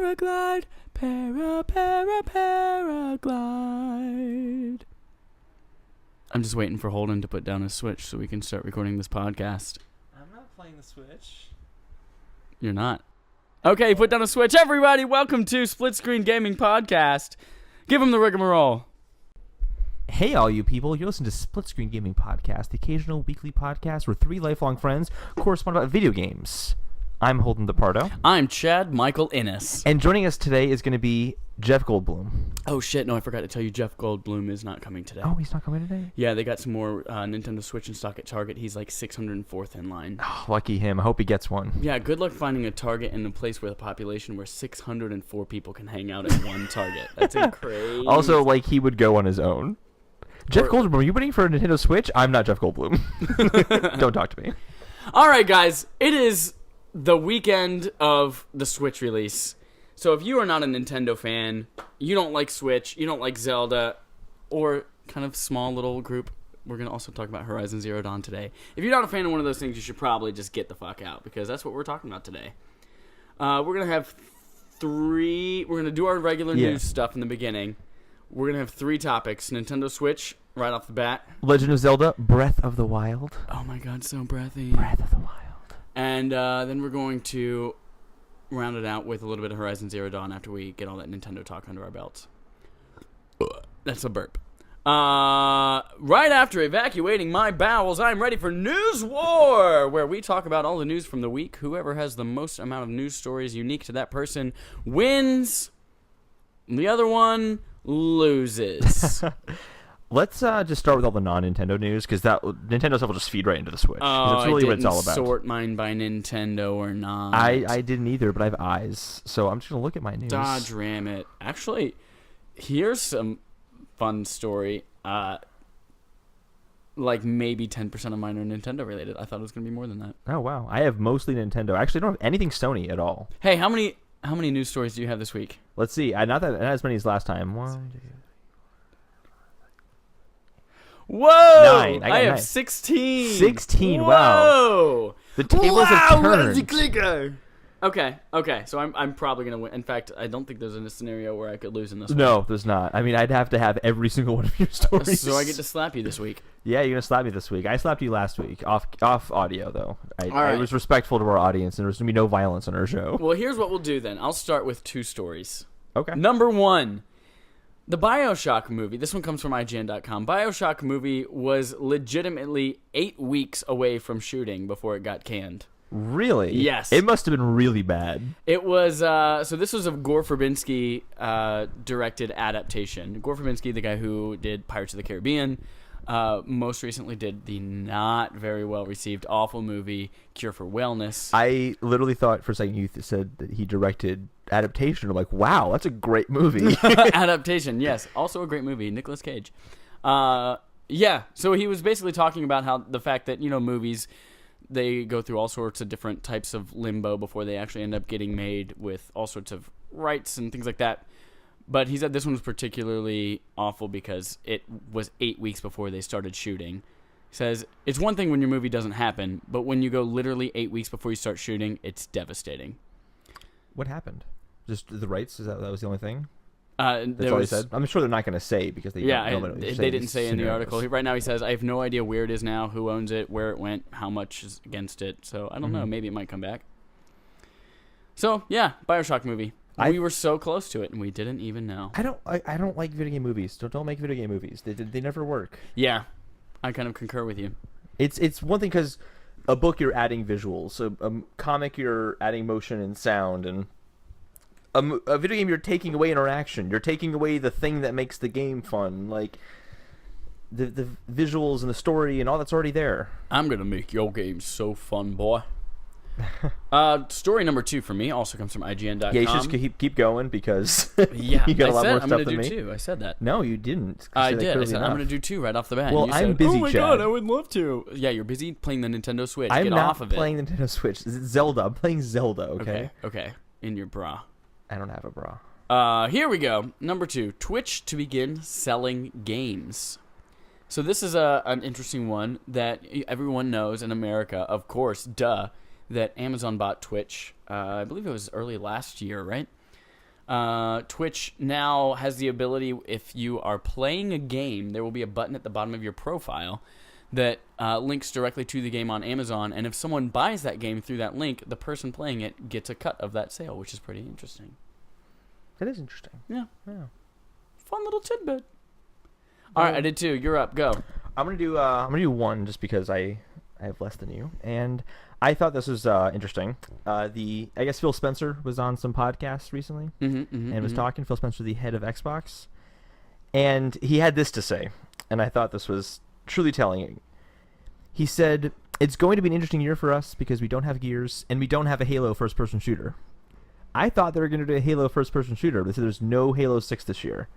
paraglide, paraglide. I'm just waiting for Holden to put down his Switch so we can start recording this podcast. I'm not playing the Switch. You're not. Okay, put down a Switch. Everybody, welcome to Split Screen Gaming Podcast. Give him the rigmarole. Hey, all you people. You're listening to Split Screen Gaming Podcast, the occasional weekly podcast where three lifelong friends correspond about video games. I'm Holden DePardo. I'm Chad Michael Innes. And joining us today is going to be Jeff Goldblum. Oh, shit. No, I forgot to tell you Jeff Goldblum is not coming today. Oh, he's not coming today? Yeah, they got some more Nintendo Switch in stock at Target. He's like 604th in line. Oh, lucky him. I hope he gets one. Yeah, good luck finding a Target in a place where the population where 604 people can hang out at one Target. That's crazy. Also, like, he would go on his own. Jeff Goldblum, are you waiting for a Nintendo Switch? I'm not Jeff Goldblum. Don't talk to me. All right, guys. It is the weekend of the Switch release. So if you are not a Nintendo fan, you don't like Switch, you don't like Zelda, or kind of small little group, we're going to also talk about Horizon Zero Dawn today. If you're not a fan of one of those things, you should probably just get the fuck out, because that's what we're talking about today. We're going to have we're going to do our regular news stuff in the beginning. We're going to have three topics. Nintendo Switch, right off the bat. Legend of Zelda, Breath of the Wild. Oh my god, so breathy. Breath of the Wild. And then we're going to round it out with a little bit of Horizon Zero Dawn after we get all that Nintendo talk under our belts. That's a burp. Right after evacuating my bowels, I'm ready for News War, where we talk about all the news from the week. Whoever has the most amount of news stories unique to that person wins. The other one loses. Let's just start with all the non-Nintendo news, because that Nintendo stuff will just feed right into the Switch. That's really what it's all about. I didn't sort mine by Nintendo or not. I didn't either, but I have eyes, so I'm just going to look at my news. Dodge ram it. Actually, here's some fun story. Like maybe 10% of mine are Nintendo related. I thought it was going to be more than that. Oh, wow. I have mostly Nintendo. Actually, I don't have anything Sony at all. Hey, how many news stories do you have this week? Let's see. Not as many as last time. 1, 2... Whoa! 9. I have 9. 16. 16. Whoa! Wow. The tables have turned. Where's the clicker? Okay. So I'm probably gonna win. In fact, I don't think there's a scenario where I could lose in this one. No, there's not. I mean, I'd have to have every single one of your stories. So I get to slap you this week. Yeah, you're gonna slap me this week. I slapped you last week, off audio though. I was respectful to our audience, and there's gonna be no violence on our show. Well, here's what we'll do then. I'll start with two stories. Okay. Number one. The BioShock movie, this one comes from IGN.com. BioShock movie was legitimately 8 weeks away from shooting before it got canned. Really? Yes. It must have been really bad. It was, so this was a Gore Verbinski directed adaptation. Gore Verbinski, the guy who did Pirates of the Caribbean, most recently did the not very well received awful movie Cure for Wellness. I literally thought for a second you said that he directed adaptation. I'm like, wow, that's a great movie. Adaptation, yes. Also a great movie. Nicolas Cage. Yeah, so he was basically talking about how the fact that, movies, they go through all sorts of different types of limbo before they actually end up getting made with all sorts of rights and things like that. But he said this one was particularly awful because it was 8 weeks before they started shooting. He says, it's one thing when your movie doesn't happen, but when you go literally 8 weeks before you start shooting, it's devastating. What happened? Just the rights? That was the only thing? That's all he said? I'm sure they're not going to say because they they didn't say in the article. Right now he says, I have no idea where it is now, who owns it, where it went, how much is against it. So I don't know. Maybe it might come back. So, yeah, BioShock movie. We were so close to it, and we didn't even know. I don't like video game movies. Don't make video game movies. They never work. Yeah, I kind of concur with you. It's one thing because a book you're adding visuals, a comic you're adding motion and sound, and a video game you're taking away interaction. You're taking away the thing that makes the game fun, like the visuals and the story and all that's already there. I'm gonna make your game so fun, boy. Story number 2 for me also comes from IGN.com. Yeah, you should just keep going because yeah, you got a lot more I'm stuff gonna than do me. 2. I said that. No, you didn't. I did. I said I'm gonna do 2 right off the bat. Well, and I'm said, busy. Oh my Chad. god, I would love to. Yeah, you're busy playing the Nintendo Switch. I'm Get not off of it. playing Nintendo Switch. Zelda. I'm playing Zelda. Okay. In your bra. I don't have a bra. Here we go. Number 2. Twitch to begin selling games. So this is an interesting one that everyone knows in America, of course, that Amazon bought Twitch. I believe it was early last year, right? Twitch now has the ability, if you are playing a game, there will be a button at the bottom of your profile that links directly to the game on Amazon, and if someone buys that game through that link, the person playing it gets a cut of that sale, which is pretty interesting. That is interesting. Yeah. Yeah. Fun little tidbit. All right, I did too. You're up. Go. I'm gonna do one just because I have less than you, and I thought this was interesting. I guess Phil Spencer was on some podcasts recently and was talking. Phil Spencer, the head of Xbox, and he had this to say, and I thought this was truly telling. He said, "It's going to be an interesting year for us because we don't have Gears and we don't have a Halo first-person shooter." I thought they were going to do a Halo first-person shooter, but they said there's no Halo 6 this year.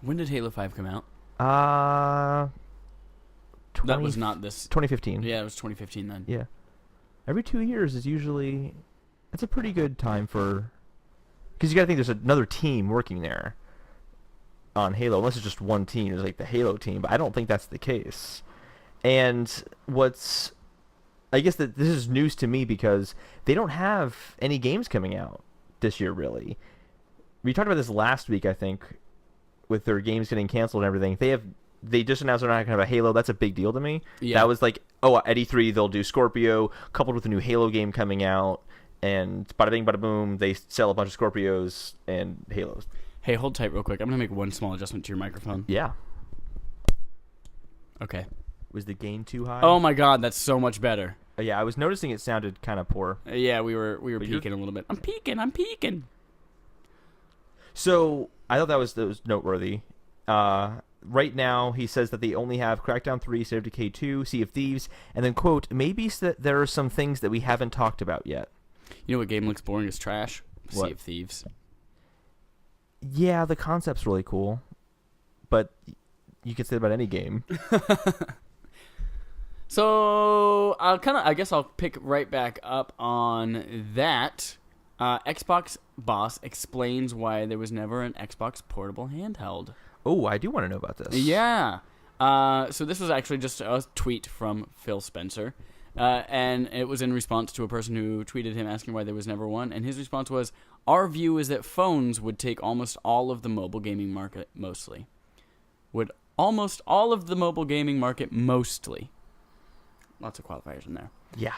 When did Halo 5 come out? That was not this. 2015. Yeah, it was 2015 then. Yeah. Every 2 years is usually... It's a pretty good time for... Because you got to think there's another team working there on Halo. Unless it's just one team. There's like the Halo team. But I don't think that's the case. And what's... I guess that this is news to me because they don't have any games coming out this year, really. We talked about this last week, I think, with their games getting canceled and everything. They just announced they're not going to have a Halo. That's a big deal to me. Yeah. That was like, at E3 they'll do Scorpio, coupled with a new Halo game coming out, and bada bing, bada boom, they sell a bunch of Scorpios and Halos. Hey, hold tight real quick. I'm going to make one small adjustment to your microphone. Yeah. Okay. Was the gain too high? Oh my god, that's so much better. Yeah, I was noticing it sounded kind of poor. Yeah, we were peaking a little bit. I'm peaking. So, I thought that was noteworthy. Right now, he says that they only have Crackdown 3, State of Decay 2, Sea of Thieves, and then, quote, maybe there are some things that we haven't talked about yet. You know what game looks boring as trash? What? Sea of Thieves. Yeah, the concept's really cool, but you could say that about any game. So, I guess I'll pick right back up on that. Xbox boss explains why there was never an Xbox portable handheld. Oh, I do want to know about this. Yeah. So this was actually just a tweet from Phil Spencer. And it was in response to a person who tweeted him asking why there was never one. And his response was, our view is that phones would take almost all of the mobile gaming market mostly. Would almost all of the mobile gaming market mostly. Lots of qualifiers in there. Yeah.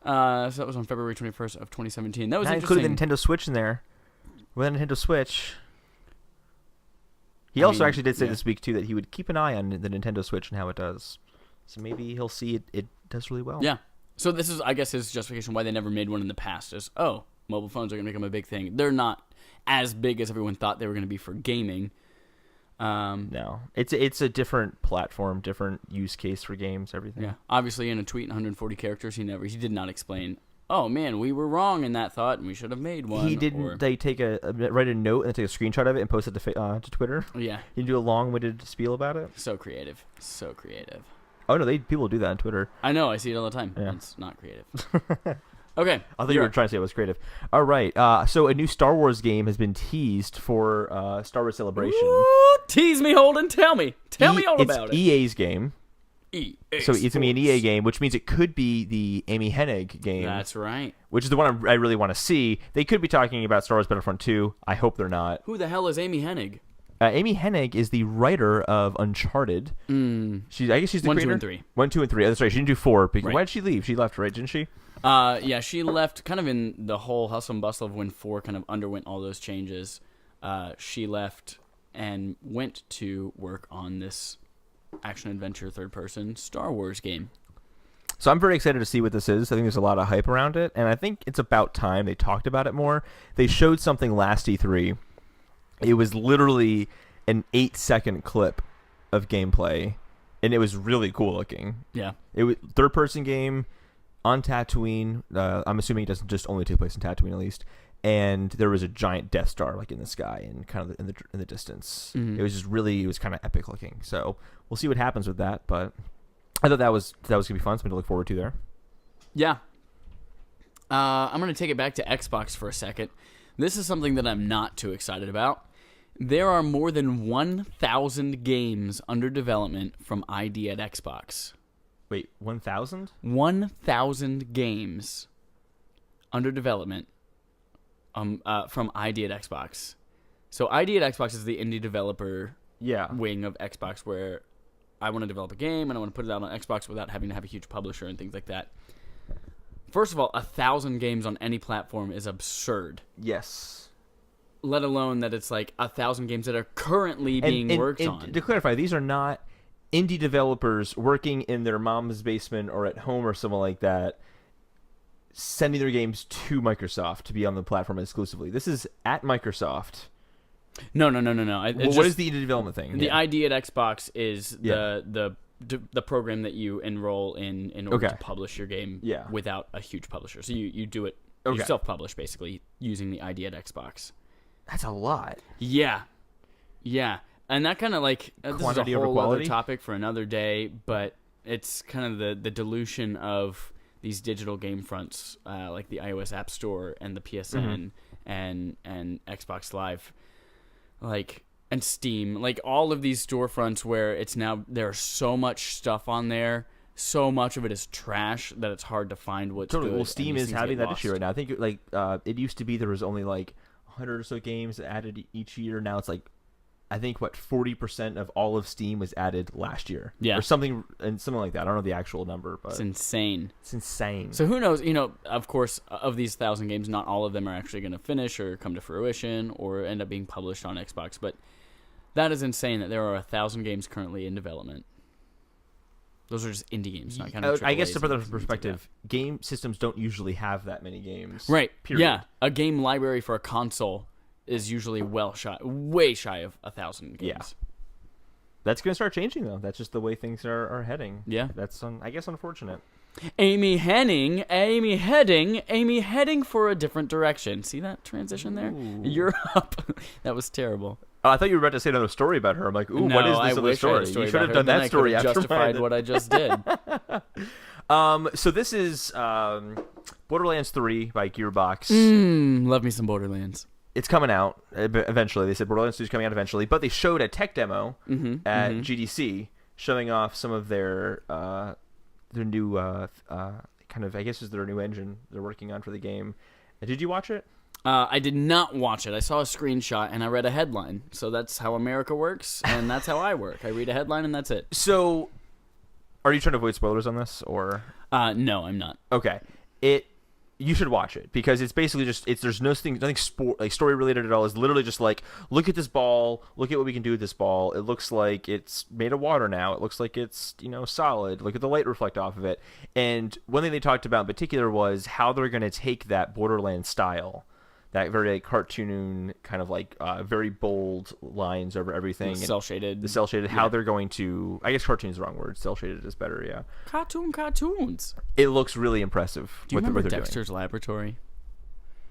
So that was on February 21st of 2017. That was interesting. Including the Nintendo Switch in there. With the Nintendo Switch... He also actually did say this week, too, that he would keep an eye on the Nintendo Switch and how it does. So maybe he'll see it does really well. Yeah. So this is, I guess, his justification why they never made one in the past is, mobile phones are going to become a big thing. They're not as big as everyone thought they were going to be for gaming. No. It's a different platform, different use case for games, everything. Yeah. Obviously, in a tweet in 140 characters, he did not explain, oh, man, we were wrong in that thought, and we should have made one. He didn't. They write a note and take a screenshot of it and post it to Twitter. Yeah. He do a long-winded spiel about it. So creative. Oh no, people do that on Twitter. I know. I see it all the time. Yeah. It's not creative. Okay. I thought you were trying to say it was creative. All right. So a new Star Wars game has been teased for Star Wars Celebration. Ooh, tease me, Holden. Tell me all about it. It's EA's game. EA so it's going to be an EA game, which means it could be the Amy Hennig game. That's right. Which is the one I really want to see. They could be talking about Star Wars Battlefront 2. I hope they're not. Who the hell is Amy Hennig? Amy Hennig is the writer of Uncharted. I guess she's the creator. 1, 2, and 3. 1, 2, and 3. Oh, that's right. She didn't do 4. Right. Why did she leave? She left, right? Didn't she? Yeah, she left kind of in the whole hustle and bustle of when 4 kind of underwent all those changes. She left and went to work on this action-adventure third-person Star Wars game. So I'm very excited to see what this is. I think there's a lot of hype around it, and I think it's about time they talked about it more. They showed something last E3. It was literally an 8-second clip of gameplay, and it was really cool looking. Yeah. It was third-person game on Tatooine. I'm assuming it doesn't just only take place in Tatooine, at least. And there was a giant Death Star like in the sky and kind of in the distance. Mm-hmm. It was kind of epic looking. So we'll see what happens with that. But I thought that was gonna be fun. Something to look forward to there. Yeah. I'm gonna take it back to Xbox for a second. This is something that I'm not too excited about. There are more than 1,000 games under development from ID at Xbox. Wait, 1,000? 1,000 games under development from ID at Xbox. So ID at Xbox is the indie developer wing of Xbox, where I want to develop a game and I want to put it out on Xbox without having to have a huge publisher and things like that. First of all, 1,000 games on any platform is absurd. Yes. Let alone that it's like 1,000 games that are currently being worked on. To clarify, these are not indie developers working in their mom's basement or at home or something like that, sending their games to Microsoft to be on the platform exclusively. This is at Microsoft. No. What is the indie development thing? The ID at Xbox is the program that you enroll in order to publish your game without a huge publisher. So you do it, you self-publish basically using the ID at Xbox. That's a lot. Yeah. And that kind of like, this is a whole other topic for another day, but it's kind of the dilution of these digital game fronts, like the iOS App Store and the PSN and Xbox Live, like, and Steam, like all of these storefronts where it's now, there's so much stuff on there, so much of it is trash that it's hard to find what's good. Well, Steam is having that issue right now. I think like it used to be there was only like 100 or so games added each year. Now it's like, I think 40% of all of Steam was added last year, or something like that. I don't know the actual number, but it's insane. It's insane. So who knows? Of course, of these 1,000 games, not all of them are actually going to finish or come to fruition or end up being published on Xbox. But that is insane that there are 1,000 games currently in development. Those are just indie games, not kind of. I guess to put that in perspective, game systems don't usually have that many games. Right. Period. Yeah, a game library for a console is usually way shy of 1,000 games. Yeah. That's going to start changing, though. That's just the way things are heading. Yeah. That's, I guess, unfortunate. Amy heading for a different direction. See that transition there? Ooh. You're up. That was terrible. Oh, I thought you were about to say another story about her. I'm like, ooh, No, what is I this other wish I had a story? You story should have about done her, that then story I could have after justified what I just did. So this is Borderlands 3 by Gearbox. Love me some Borderlands. It's coming out eventually. They said Borderlands 2 is coming out eventually, but they showed a tech demo at GDC showing off some of their new kind of, I guess, is their new engine they're working on for the game. Did you watch it? I did not watch it. I saw a screenshot and I read a headline. So that's how America works, and that's how I work. I read a headline and that's it. So, are you trying to avoid spoilers on this, or? No, I'm not. Okay. You should watch it because it's basically just there's nothing story related at all. It's literally just like, look at this ball, look at what we can do with this ball. It looks like it's made of water now. It looks like it's solid. Look at the light reflect off of it. And one thing they talked about in particular was how they're going to take that Borderlands style, that very cartoon kind of like very bold lines over everything. The cell shaded. How they're going to, I guess cartoon is the wrong word. Cell shaded is better, yeah. Cartoons. It looks really impressive. Do you remember Dexter's Laboratory?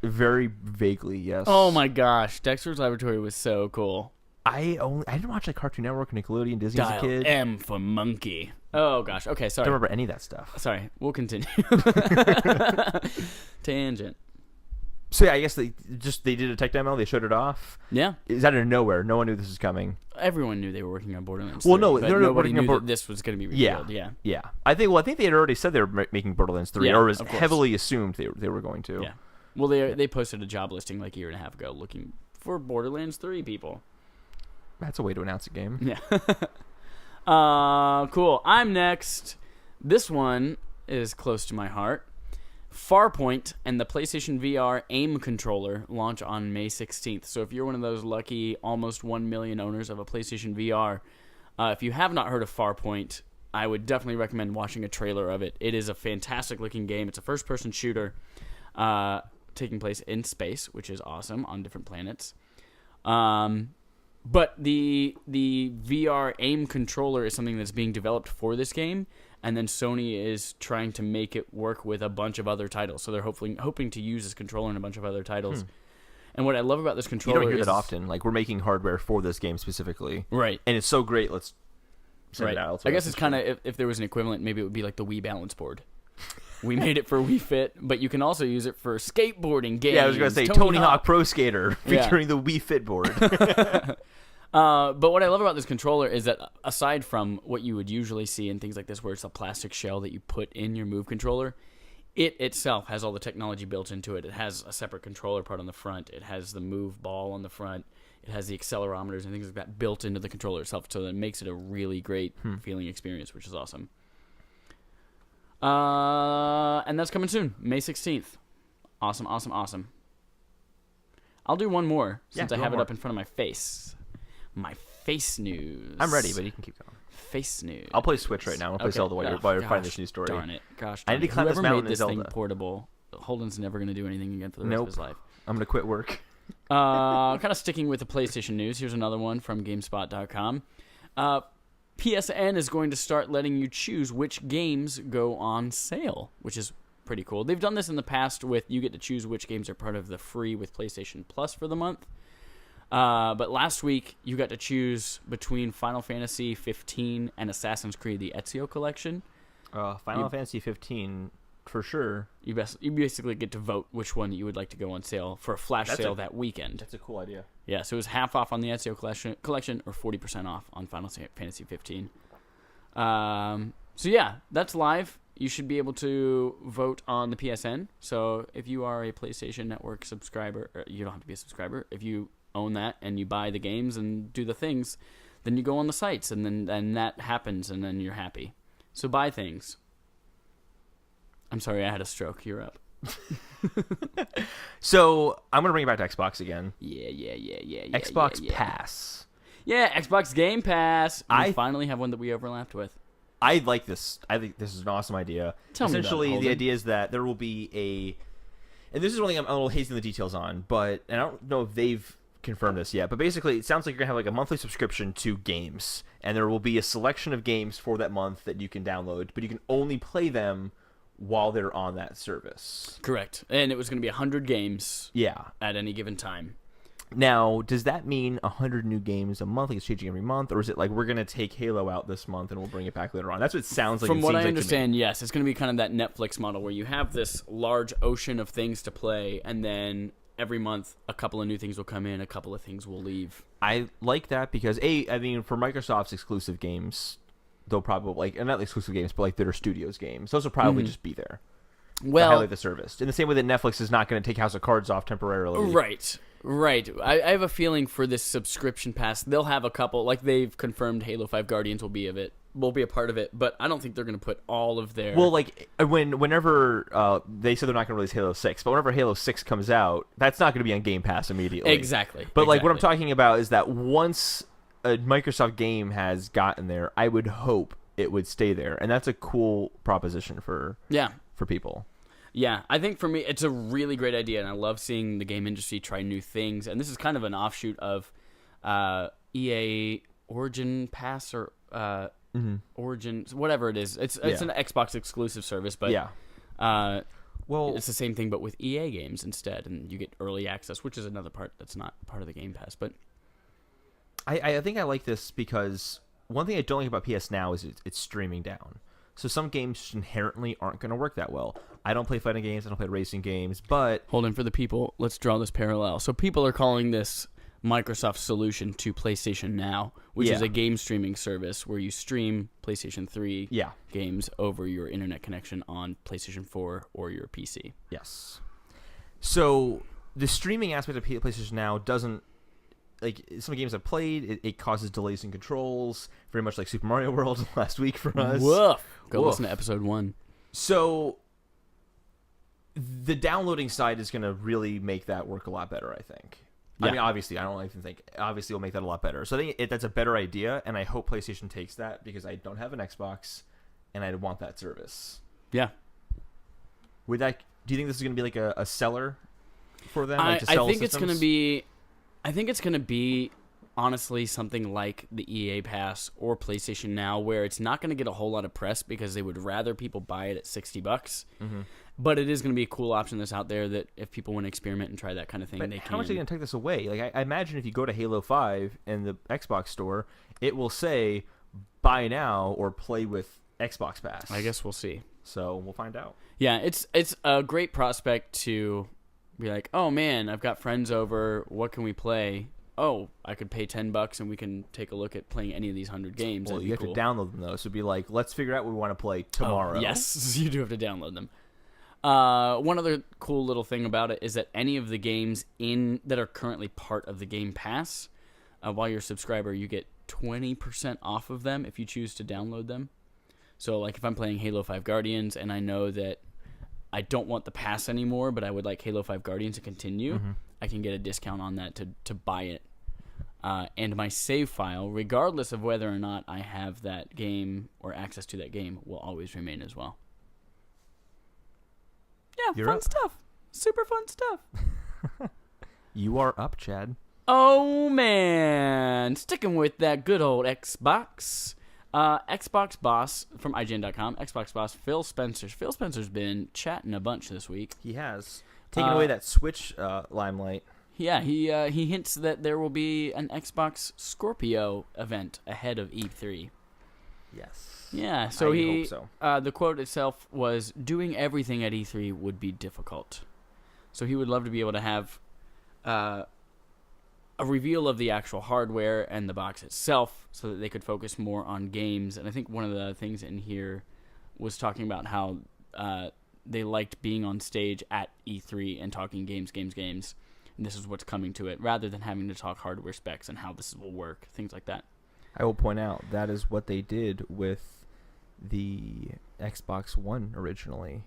Very vaguely, yes. Oh my gosh, Dexter's Laboratory was so cool. I didn't watch like Cartoon Network, Nickelodeon, Disney as a kid. M for monkey. Oh gosh. Okay, sorry. I don't remember any of that stuff. Sorry, we'll continue. Tangent. So yeah, I guess they did a tech demo. They showed it off. Yeah. Is out of nowhere? No one knew this was coming. Everyone knew they were working on Borderlands 3. Well, no, but nobody knew that this was going to be revealed. Yeah. I think they had already said they were making Borderlands 3, or was heavily assumed they were going to. Yeah. Well, they posted a job listing like a year and a half ago looking for Borderlands 3 people. That's a way to announce a game. Yeah. Cool. I'm next. This one is close to my heart. Farpoint and the PlayStation VR aim controller launch on May 16th. So if you're one of those lucky almost 1 million owners of a PlayStation VR, if you have not heard of Farpoint, I would definitely recommend watching a trailer of it. It is a fantastic looking game. It's a first-person shooter taking place in space, which is awesome, on different planets. But the VR aim controller is something that's being developed for this game, and then Sony is trying to make it work with a bunch of other titles. So they're hoping to use this controller in a bunch of other titles. And what I love about this controller is... You don't hear that often. Like, we're making hardware for this game specifically. Right. And it's so great, let's send it out. I guess it's kind of, if there was an equivalent, maybe it would be like the Wii Balance Board. We made it for Wii Fit, but you can also use it for skateboarding games. Yeah, I was going to say Tony Hawk Pro Skater featuring the Wii Fit board. But what I love about this controller is that aside from what you would usually see in things like this where it's a plastic shell that you put in your Move controller, it itself has all the technology built into it. It has a separate controller part on the front. It has the move ball on the front. It has the accelerometers and things like that built into the controller itself, so that it makes it a really great feeling experience, which is awesome. And that's coming soon, May 16th. Awesome, awesome, awesome. I'll do one more since I have it up in front of my face. My face news. I'm ready, but you can keep going. Face news. I'll play Switch right now. I'll play Zelda while you're finding this new story. Darn it. Gosh, I need to climb this Whoever mountain made this in thing Zelda. portable, Holden's never going to do anything again for the rest of his life. I'm going to quit work. Kind of sticking with the PlayStation news. Here's another one from GameSpot.com. PSN is going to start letting you choose which games go on sale, which is pretty cool. They've done this in the past with you get to choose which games are part of the free with PlayStation Plus for the month. But last week, you got to choose between Final Fantasy 15 and Assassin's Creed, the Ezio collection. Final Fantasy 15, for sure. You basically get to vote which one you would like to go on sale for a flash sale that weekend. That's a cool idea. Yeah, so it was half off on the Ezio collection or 40% off on Final Fantasy 15. So yeah, that's live. You should be able to vote on the PSN. So if you are a PlayStation Network subscriber, or you don't have to be a subscriber. If you own that and you buy the games and do the things, then you go on the sites and then that happens and then you're happy. So buy things. I'm sorry, I had a stroke. You're up. So I'm gonna bring it back to Xbox again. Yeah. Xbox Pass. Yeah, Xbox Game Pass. I finally have one that we overlapped with. I like this. I think this is an awesome idea. Essentially, me about it, the idea is that there will be and this is one thing I'm a little hazy in the details on, but and I don't know if they've confirmed this yet, but basically it sounds like you're gonna have like a monthly subscription to games, and there will be a selection of games for that month that you can download, but you can only play them while they're on that service. Correct. And it was going to be 100 games at any given time. Now, does that mean 100 new games a month? Like it's changing every month? Or is it like we're going to take Halo out this month and we'll bring it back later on? That's what it sounds like. From what I understand, yes. It's going to be kind of that Netflix model where you have this large ocean of things to play, and then every month a couple of new things will come in, a couple of things will leave. I like that because, I mean, for Microsoft's exclusive games, they'll probably, like, not exclusive games, but like their studios games, those will probably just be there. Well, highlight the service. In the same way that Netflix is not going to take House of Cards off temporarily. Right. I have a feeling for this subscription pass, they'll have a couple, like they've confirmed Halo 5 Guardians will be a part of it, but I don't think they're going to put all of their... Well, like, whenever they said they're not going to release Halo 6, but whenever Halo 6 comes out, that's not going to be on Game Pass immediately. Exactly. But, like, what I'm talking about is that once a Microsoft game has gotten there, I would hope it would stay there, and that's a cool proposition for people. Yeah, I think for me, it's a really great idea, and I love seeing the game industry try new things, and this is kind of an offshoot of EA Origin Pass or Origin, whatever it is. It's an Xbox exclusive service, but it's the same thing, but with EA games instead, and you get early access, which is another part that's not part of the Game Pass. But I think I like this because one thing I don't like about PS Now is it's streaming down. So some games inherently aren't going to work that well. I don't play fighting games. I don't play racing games. But hold on for the people. Let's draw this parallel. So people are calling this Microsoft's solution to PlayStation Now, which is a game streaming service where you stream PlayStation 3 games over your internet connection on PlayStation 4 or your PC. Yes. So the streaming aspect of PlayStation Now doesn't, like, some games I've played, it causes delays in controls, very much like Super Mario World last week for us. Woof. Go listen to episode 1. So the downloading side is going to really make that work a lot better, I think. I mean, obviously, I don't even think, obviously it'll make that a lot better. So I think that's a better idea, and I hope PlayStation takes that because I don't have an Xbox, and I want that service. Yeah. Do you think this is going to be like a seller for them? I to sell think systems? I think it's going to be, honestly, something like the EA Pass or PlayStation Now, where it's not going to get a whole lot of press because they would rather people buy it at $60. Mm-hmm. But it is going to be a cool option that's out there that if people want to experiment and try that kind of thing, they can. How much are they going to take this away? Like, I imagine if you go to Halo 5 in the Xbox store, it will say, buy now or play with Xbox Pass. I guess we'll see. So we'll find out. Yeah, it's a great prospect to be like, oh man, I've got friends over. What can we play? Oh, I could pay $10 and we can take a look at playing any of these 100 games. Well, you have to download them though. So it'd be like, let's figure out what we want to play tomorrow. Oh, yes, you do have to download them. One other cool little thing about it is that any of the games that are currently part of the Game Pass, while you're a subscriber, you get 20% off of them if you choose to download them. So, like, if I'm playing Halo 5 Guardians and I know that I don't want the pass anymore, but I would like Halo 5 Guardians to continue, I can get a discount on that to buy it. And my save file, regardless of whether or not I have that game or access to that game, will always remain as well. Yeah, You're fun up. stuff. Super fun stuff. You are up, Chad. Oh, man. Sticking with that good old Xbox. Xbox boss from IGN.com, Xbox boss Phil Spencer. Phil Spencer's been chatting a bunch this week. He has taken away that Switch limelight. Yeah, he hints that there will be an Xbox Scorpio event ahead of E3. Yes. Yeah, so I hope so. The quote itself was, "Doing everything at E3 would be difficult." So he would love to be able to have a reveal of the actual hardware and the box itself so that they could focus more on games. And I think one of the things in here was talking about how they liked being on stage at E3 and talking games. And this is what's coming to it, rather than having to talk hardware specs and how this will work, things like that. I will point out that is what they did with the Xbox One originally,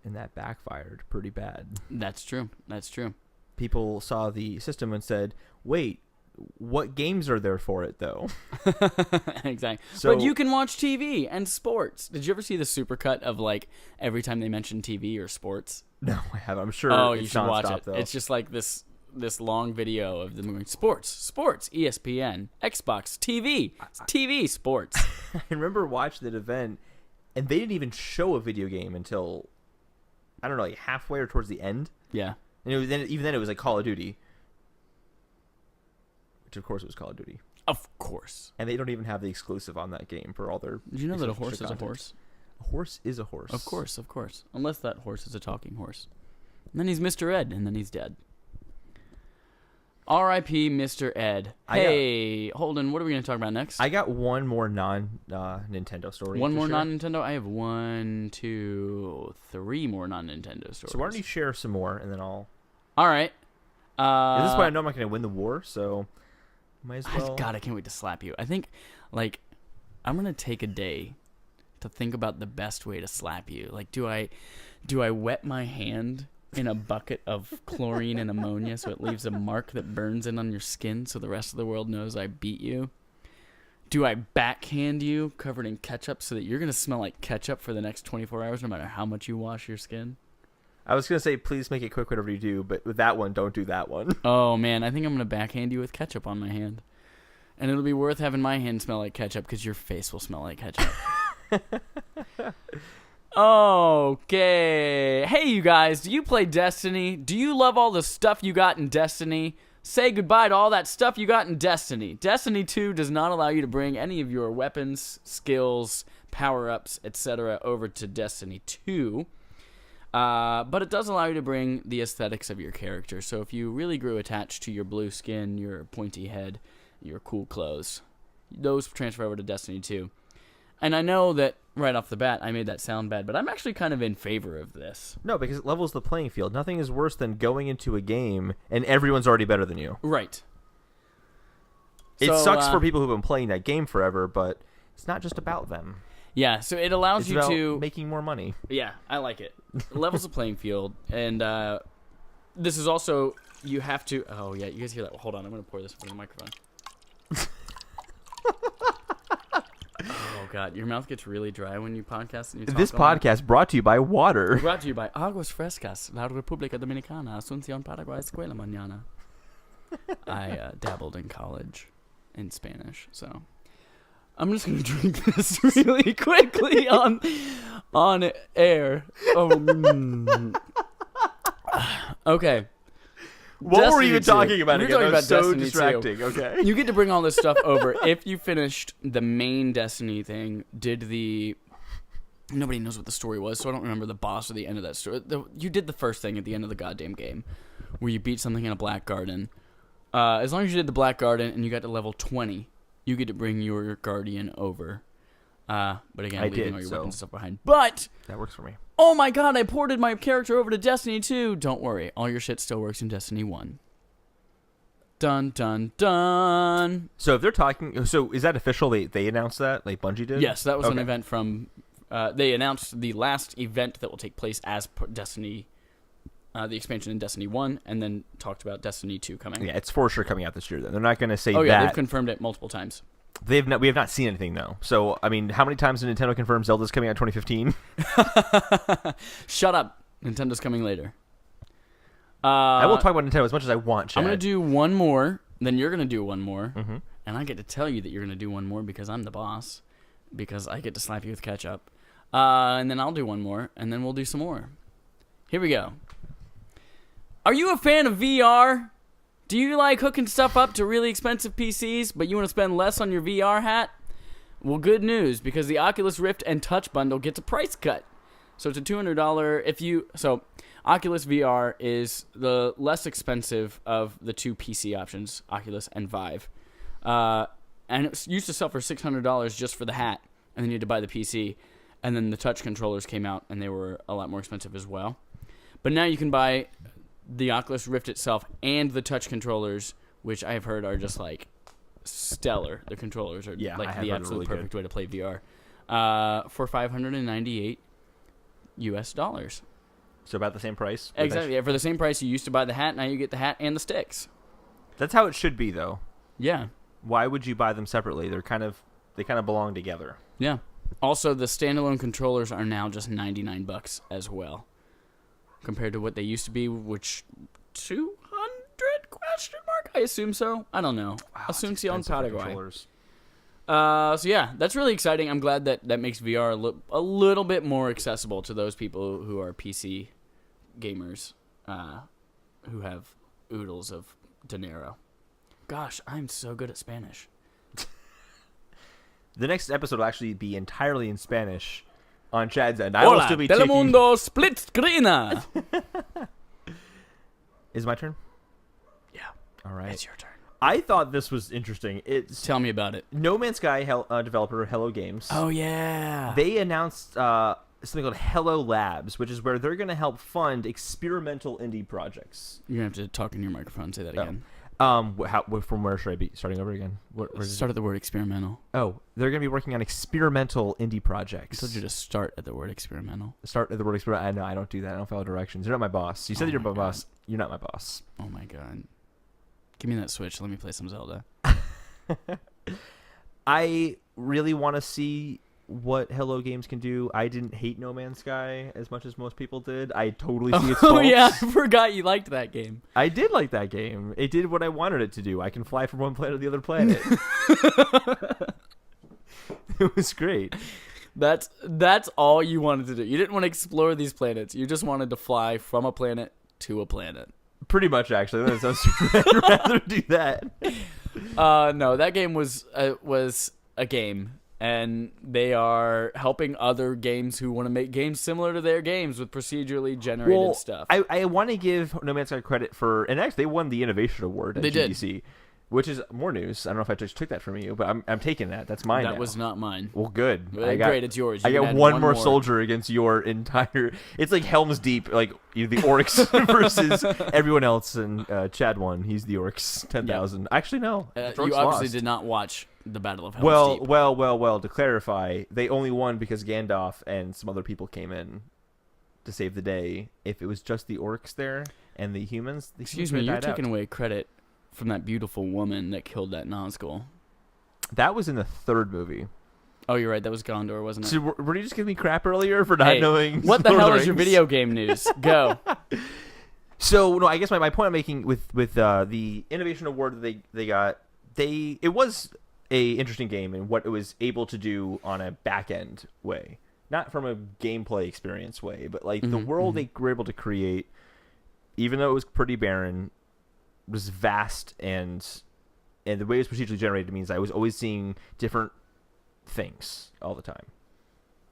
and that backfired pretty bad. That's true. People saw the system and said, wait, what games are there for it, though? Exactly. So, but you can watch TV and sports. Did you ever see the supercut of, like, every time they mention TV or sports? No, I haven't. I'm sure Oh, it's you should watch nonstop, it. though. It's just like this long video of them going, sports, ESPN, Xbox, TV, sports. I remember watching that event, and they didn't even show a video game until, I don't know, like halfway or towards the end. Yeah. And even then it was like Call of Duty. Which, of course, it was Call of Duty. Of course. And they don't even have the exclusive on that game for all their... Did you know that a exclusive horse is a content. horse? A horse is a horse. Of course. Unless that horse is a talking horse. And then he's Mr. Ed, and then he's dead. R.I.P. Mr. Ed. Hey, Holden, what are we going to talk about next? I got one more non-Nintendo story. One to more share. non-Nintendo? I have 1, 2, 3 more non-Nintendo stories. So why don't you share some more, and then I'll... All right. This is why I know I'm not going to win the war, so might as well... God, I can't wait to slap you. I think, like, I'm going to take a day to think about the best way to slap you. Like, do I wet my hand in a bucket of chlorine and ammonia so it leaves a mark that burns in on your skin so the rest of the world knows I beat you? Do I backhand you covered in ketchup so that you're going to smell like ketchup for the next 24 hours no matter how much you wash your skin? I was going to say, please make it quick whatever you do, but with that one, don't do that one. Oh, man, I think I'm going to backhand you with ketchup on my hand. And it'll be worth having my hand smell like ketchup because your face will smell like ketchup. Okay. Hey, you guys, do you play Destiny? Do you love all the stuff you got in Destiny? Say goodbye to all that stuff you got in Destiny. Destiny 2 does not allow you to bring any of your weapons, skills, power-ups, etc. over to Destiny 2. But it does allow you to bring the aesthetics of your character. So if you really grew attached to your blue skin, your pointy head, your cool clothes, those transfer over to Destiny 2. And I know that right off the bat I made that sound bad, but I'm actually kind of in favor of this. No, because it levels the playing field. Nothing is worse than going into a game and everyone's already better than you. Right. It So, sucks for people who've been playing that game forever, but it's not just about them. Yeah, so it allows It's you about to... making more money. Yeah, I like it. It levels the playing field, and this is also... You have to... Oh, yeah, you guys hear that? Hold on, I'm going to pour this into the microphone. Oh, God, your mouth gets really dry when you podcast and you talk. This all night. podcast brought to you by water. Brought to you by Aguas Frescas, La República Dominicana, Asunción, Paraguay, Escuela Mañana. I dabbled in college in Spanish, so I'm just gonna drink this really quickly on air. Oh, okay. What were we even Destiny 2. talking about We were again? talking That was about so Destiny 2. distracting. Okay. You get to bring all this stuff over if you finished the main Destiny thing. Nobody knows what the story was, so I don't remember the boss or the end of that story. You did the first thing at the end of the goddamn game, where you beat something in a black garden. As long as you did the black garden and you got to level 20, you get to bring your guardian over. But again, leaving all your weapons and stuff behind. But That works for me. Oh my god, I ported my character over to Destiny 2. Don't worry, all your shit still works in Destiny 1. Dun, dun, dun. So if they're talking... So is that official? They announced that? Like Bungie did? Yes, that was an event from... they announced the last event that will take place as Destiny... the expansion in Destiny 1, and then talked about Destiny 2 coming. Yeah, it's for sure coming out this year, then. They're not going to say that. Oh, yeah, they've confirmed it multiple times. We have not seen anything, though. So, I mean, how many times did Nintendo confirm Zelda's coming out in 2015? Shut up. Nintendo's coming later. I will talk about Nintendo as much as I want, Chad. I'm going to do one more, then you're going to do one more, Mm-hmm. and I get to tell you that you're going to do one more because I'm the boss, because I get to slap you with ketchup. And then I'll do one more, and then we'll do some more. Here we go. Are you a fan of VR? Do you like hooking stuff up to really expensive PCs, but you want to spend less on your VR hat? Well, good news, because the Oculus Rift and Touch bundle gets a price cut. So it's a $200 So Oculus VR is the less expensive of the two PC options, Oculus and Vive. And it used to sell for $600 just for the hat, and then you had to buy the PC. And then the Touch controllers came out, and they were a lot more expensive as well. But now you can buy the Oculus Rift itself and the Touch controllers, which I have heard are just like stellar. The controllers are like the absolute really perfect way to play VR. For $598 US. So about the same price? Exactly. Yeah, for the same price you used to buy the hat, now you get the hat and the sticks. That's how it should be, though. Yeah. Why would you buy them separately? They kind of belong together. Yeah. Also, the standalone controllers are now just $99 as well, compared to what they used to be, which 200 question mark? I assume so. I don't know. Wow, Assume si on Paraguay. Controllers. So yeah, that's really exciting. I'm glad that makes VR a little bit more accessible to those people who are PC gamers, who have oodles of dinero. Gosh, I'm so good at Spanish. The next episode will actually be entirely in Spanish on Chad's end. I will Hola, still be Telemundo SplitScreen. Is it my turn? Yeah. All right. It's your turn. I thought this was interesting. Tell me about it. No Man's Sky developer Hello Games. Oh, yeah. They announced something called Hello Labs, which is where they're going to help fund experimental indie projects. You're going to have to talk in your microphone and say that again. From where should I be? Starting over again? Start at the word experimental. Oh, they're going to be working on experimental indie projects. I told you to start at the word experimental. Start at the word experimental. I know, I don't do that. I don't follow directions. You're not my boss. You said you're my boss. You're not my boss. Oh my god. Give me that Switch. Let me play some Zelda. I really want to see what Hello Games can do. I didn't hate No Man's Sky as much as most people did. I totally see its faults. Oh yeah, I forgot you liked that game. I did like that game. It did what I wanted it to do. I can fly from one planet to the other planet. It was great. That's all you wanted to do. You didn't want to explore these planets. You just wanted to fly from a planet to a planet. Pretty much, actually. I'd rather do that. No, that game was a game. And they are helping other games who want to make games similar to their games with procedurally generated stuff. I want to give No Man's Sky credit for, and actually they won the Innovation Award at GDC, which is more news. I don't know if I just took that from you, but I'm taking that. That's mine. That was not mine. Well, good. Great, it's yours. I got one more soldier against your entire. It's like Helm's Deep, like the Orcs versus everyone else, and Chad won. He's the Orcs 10,000. Yep. Actually, no. You obviously did not watch the Battle of Helm's Deep. Well. To clarify, they only won because Gandalf and some other people came in to save the day. If it was just the Orcs there and the humans, Excuse me, you're taking away credit from that beautiful woman that killed that Nazgul. That was in the third movie. Oh, you're right. That was Gondor, wasn't it? So were you just giving me crap earlier for not knowing? What the hell is your video game news? Go. So no, I guess my point I'm making with the Innovation Award that they got, it was a interesting game in what it was able to do on a back end way, not from a gameplay experience way, but like the world they were able to create, even though it was pretty barren, was vast, and the way it was procedurally generated means I was always seeing different things all the time,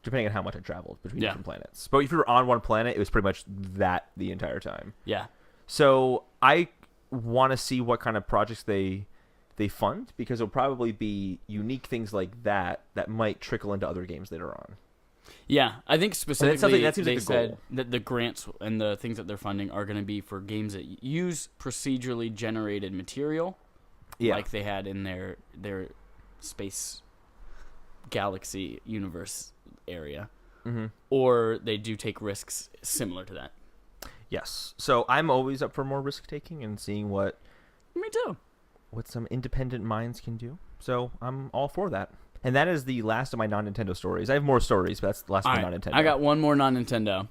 depending on how much I traveled between different planets. But if you were on one planet, it was pretty much that the entire time. Yeah. So I want to see what kind of projects they fund, because it'll probably be unique things like that might trickle into other games later on. Yeah, I think specifically that seems they like the said goal. that the grants and the things that they're funding are going to be for games that use procedurally generated material, like they had in their space galaxy universe area, or they do take risks similar to that. Yes. So I'm always up for more risk taking and seeing what Me too. some independent minds can do. So I'm all for that. And that is the last of my non-Nintendo stories. I have more stories, but that's the last of my non-Nintendo. I got one more non-Nintendo.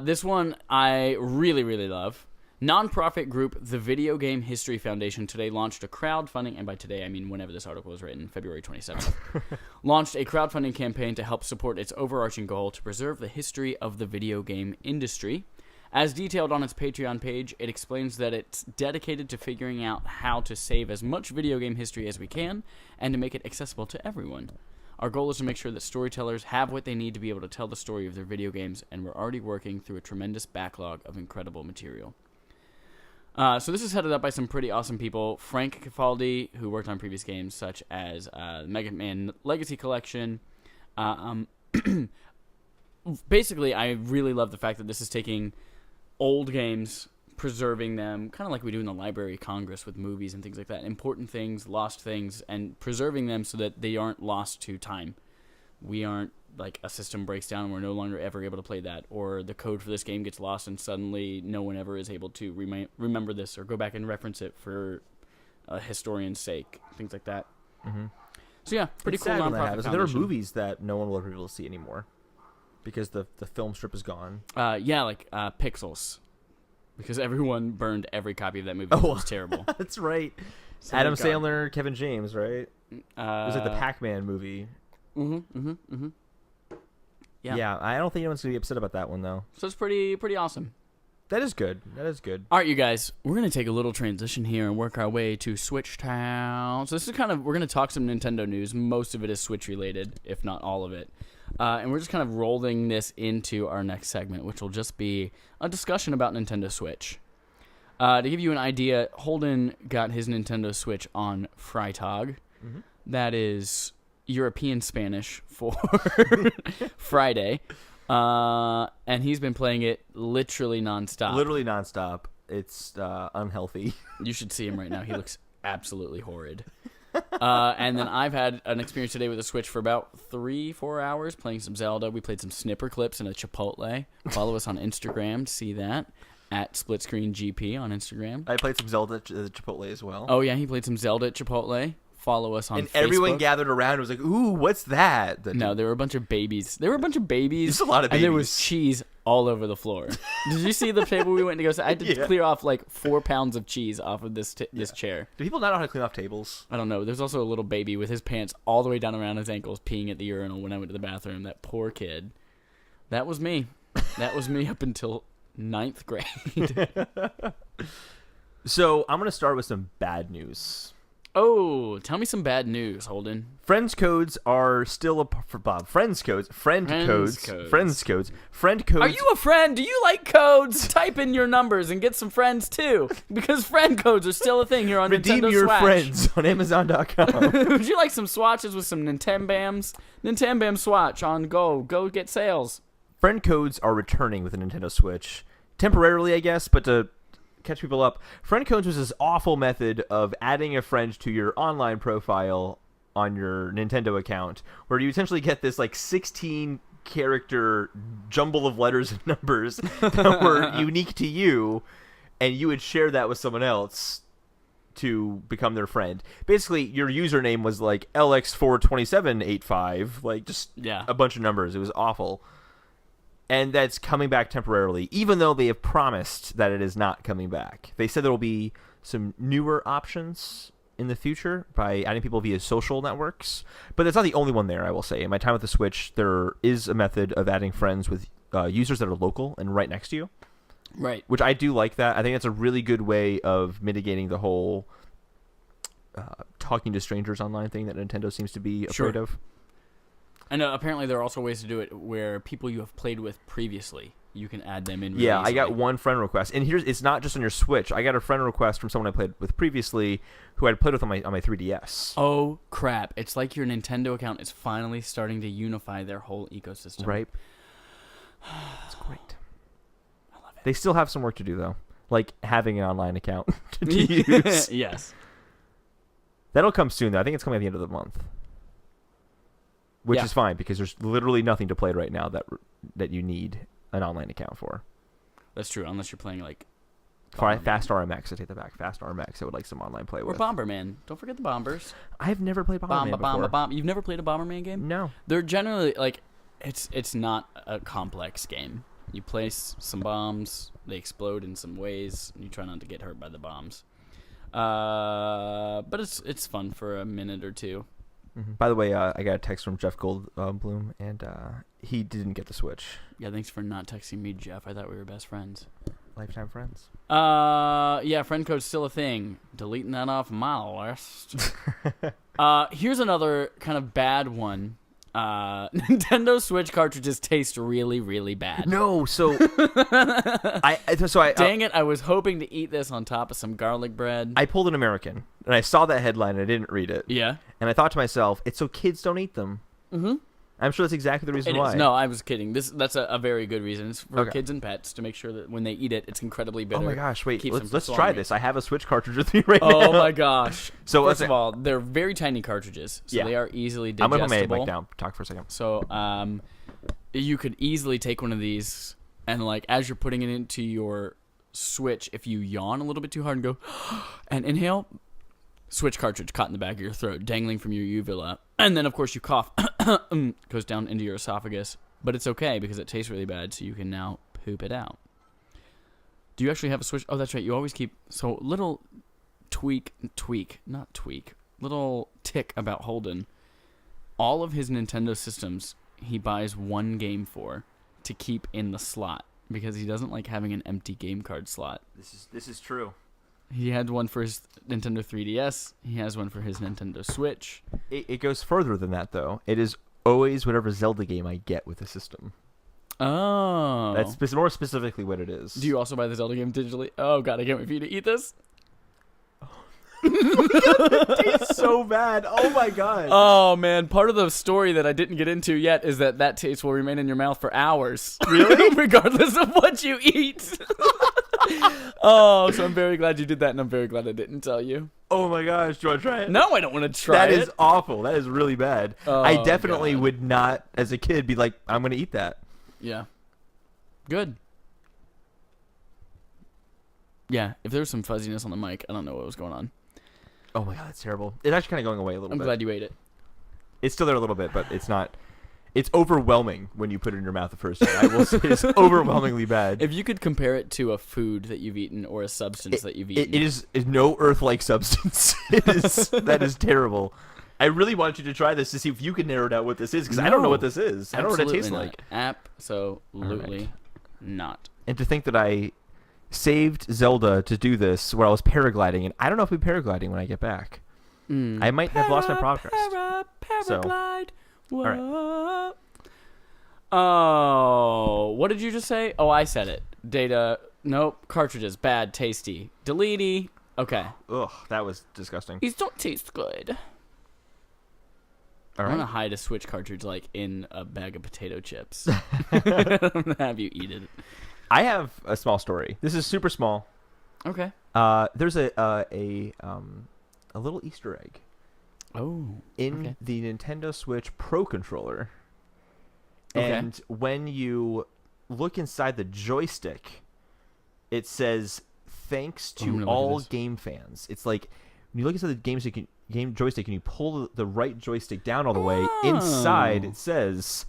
This one I really, really love. Nonprofit group The Video Game History Foundation today launched a crowdfunding, and by today I mean whenever this article was written, February 27th, launched a crowdfunding campaign to help support its overarching goal to preserve the history of the video game industry. As detailed on its Patreon page, it explains that it's dedicated to figuring out how to save as much video game history as we can and to make it accessible to everyone. Our goal is to make sure that storytellers have what they need to be able to tell the story of their video games, and we're already working through a tremendous backlog of incredible material. So this is headed up by some pretty awesome people. Frank Cifaldi, who worked on previous games such as Mega Man Legacy Collection. Basically, I really love the fact that this is taking old games, preserving them, kind of like we do in the Library of Congress with movies and things like that. Important things, lost things, and preserving them so that they aren't lost to time. We aren't, like, a system breaks down and we're no longer ever able to play that, or the code for this game gets lost and suddenly no one ever is able to remember this or go back and reference it for a historian's sake, things like that. So yeah, pretty cool nonprofit foundation. There are movies that no one will ever be able to see anymore because the film strip is gone. Pixels, because everyone burned every copy of that movie. It was terrible. That's right. So Adam Sandler, Kevin James, right? It was like the Pac-Man movie. Yeah, I don't think anyone's going to be upset about that one, though. So it's pretty awesome. That is good. All right, you guys, we're going to take a little transition here and work our way to Switch Town. So this is we're going to talk some Nintendo news. Most of it is Switch related, if not all of it. And we're just kind of rolling this into our next segment, which will just be a discussion about Nintendo Switch. To give you an idea, Holden got his Nintendo Switch on Freitag. That is European Spanish for Friday. And he's been playing it literally nonstop. It's unhealthy. You should see him right now. He looks absolutely horrid. And then I've had an experience today with the Switch for about 3-4 hours playing some Zelda. We played some snipper clips in a Chipotle. Follow us on Instagram to see that. At SplitScreen GP on Instagram. I played some Zelda at Chipotle as well. Oh, yeah, he played some Zelda at Chipotle. Follow us on Facebook. And everyone gathered around and was like, ooh, what's that? No, there were a bunch of babies. There's a lot of babies. And there was cheese all over the floor. Did you see the table we went to go? I had to clear off like 4 pounds of cheese off of this chair. Do people not know how to clean off tables? I don't know. There's also a little baby with his pants all the way down around his ankles peeing at the urinal when I went to the bathroom. That poor kid. That was me. That was me up until 9th grade. So I'm going to start with some bad news. Oh, tell me some bad news, Holden. Friends codes are still for Bob. Friends codes. Friend codes. Are you a friend? Do you like codes? Type in your numbers and get some friends too, because friend codes are still a thing here on Redeem Nintendo your Swatch. friends on Amazon.com. Would you like some swatches with some Nintendo-Bams? Nintendo-Bam Swatch on Go. Go get sales. Friend codes are returning with the Nintendo Switch. Temporarily, I guess, but to catch people up, friend codes was this awful method of adding a friend to your online profile on your Nintendo account, where you essentially get this like 16 character jumble of letters and numbers that were unique to you, and you would share that with someone else to become their friend. Basically, your username was like LX42785, like just a bunch of numbers. It was awful. And that's coming back temporarily, even though they have promised that it is not coming back. They said there will be some newer options in the future by adding people via social networks. But that's not the only one there, I will say. In my time with the Switch, there is a method of adding friends with users that are local and right next to you. Right. Which I do like that. I think that's a really good way of mitigating the whole talking to strangers online thing that Nintendo seems to be afraid of. I know, apparently there are also ways to do it where people you have played with previously you can add them in. Really Yeah, easily. I got one friend request, and it's not just on your Switch. I got a friend request from someone I played with previously, who I'd played with on my 3DS. Oh crap! It's like your Nintendo account is finally starting to unify their whole ecosystem. Right. It's great. I love it. They still have some work to do though, like having an online account to use. Yes. That'll come soon though. I think it's coming at the end of the month. Which is fine because there's literally nothing to play right now that you need an online account for. That's true, unless you're playing like Fast RMX. I take that back. Fast RMX. I would like some online play with. Or Bomberman. Don't forget the Bombers. I've never played Bomberman before. You've never played a Bomberman game? No. They're generally like it's not a complex game. You place some bombs, they explode in some ways, and you try not to get hurt by the bombs. But it's fun for a minute or two. Mm-hmm. By the way, I got a text from Jeff Goldblum, and he didn't get the Switch. Yeah, thanks for not texting me, Jeff. I thought we were best friends. Lifetime friends. Yeah, friend code's still a thing. Deleting that off my list. Here's another kind of bad one. Nintendo Switch cartridges taste really, really bad. No, so Dang it! I was hoping to eat this on top of some garlic bread. I pulled an American, and I saw that headline, and I didn't read it. Yeah. And I thought to myself, it's so kids don't eat them. Mm-hmm. I'm sure that's exactly the reason It why. is. No, I was kidding. That's a very good reason. It's for Okay. kids and pets to make sure that when they eat it, it's incredibly bitter. Oh my gosh! Wait, Keeps them let's from try swallowing this. it. I have a Switch cartridge with me right now. Oh my gosh! So First of all, they're very tiny cartridges, so Yeah. they are easily I'm digestible. gonna put my mic down. Talk for a second. So, you could easily take one of these and, like, as you're putting it into your Switch, if you yawn a little bit too hard and go and inhale, Switch cartridge caught in the back of your throat, dangling from your uvula, and then of course you cough, goes down into your esophagus. But it's okay because it tastes really bad, so you can now poop it out. Do you actually have a Switch? Oh, that's right. You always keep little little tick about Holden. All of his Nintendo systems, he buys one game for to keep in the slot because he doesn't like having an empty game card slot. This is true. He had one for his Nintendo 3DS. He has one for his Nintendo Switch. It goes further than that, though. It is always whatever Zelda game I get with the system. Oh. That's more specifically what it is. Do you also buy the Zelda game digitally? Oh, God, I can't wait for you to eat this. It tastes so bad. Oh, my God. Oh, man. Part of the story that I didn't get into yet is that taste will remain in your mouth for hours. Really? Regardless of what you eat. Oh, so I'm very glad you did that, and I'm very glad I didn't tell you. Oh, my gosh. Do you want to try it? No, I don't want to try That it. is awful. That is really bad. Oh, I definitely God. would not, as a kid, be like, I'm going to eat that. Yeah. Good. Yeah, if there was some fuzziness on the mic, I don't know what was going on. Oh, my God. That's terrible. It's actually kind of going away a little I'm bit. glad you ate it. It's still there a little bit, but it's not. It's overwhelming when you put it in your mouth the first time. I will say it's overwhelmingly bad. If you could compare it to a food that you've eaten or a substance that you've eaten. It is no earth-like substance. That is terrible. I really want you to try this to see if you can narrow down what this is, because I don't know what this is. I don't know what it tastes like. Absolutely not. And to think that I saved Zelda to do this while I was paragliding, and I don't know if we'll be paragliding when I get back. I might have lost my progress. Paraglide. all right. Oh, what did you just say? Oh, I said it. Data. Nope. Cartridges. Bad. Tasty. Deletey. Okay. Ugh, that was disgusting. These don't taste good. All I'm gonna right. hide a Switch cartridge like in a bag of potato chips. I'm gonna have you eat it. I have a small story. This is super small. Okay. There's a little Easter egg Oh. in the Nintendo Switch Pro controller. Okay. And when you look inside the joystick, it says, thanks I'm to gonna look at all this. game fans. It's like, when you look inside the game joystick and you pull the right joystick down all the way, inside Oh. it says,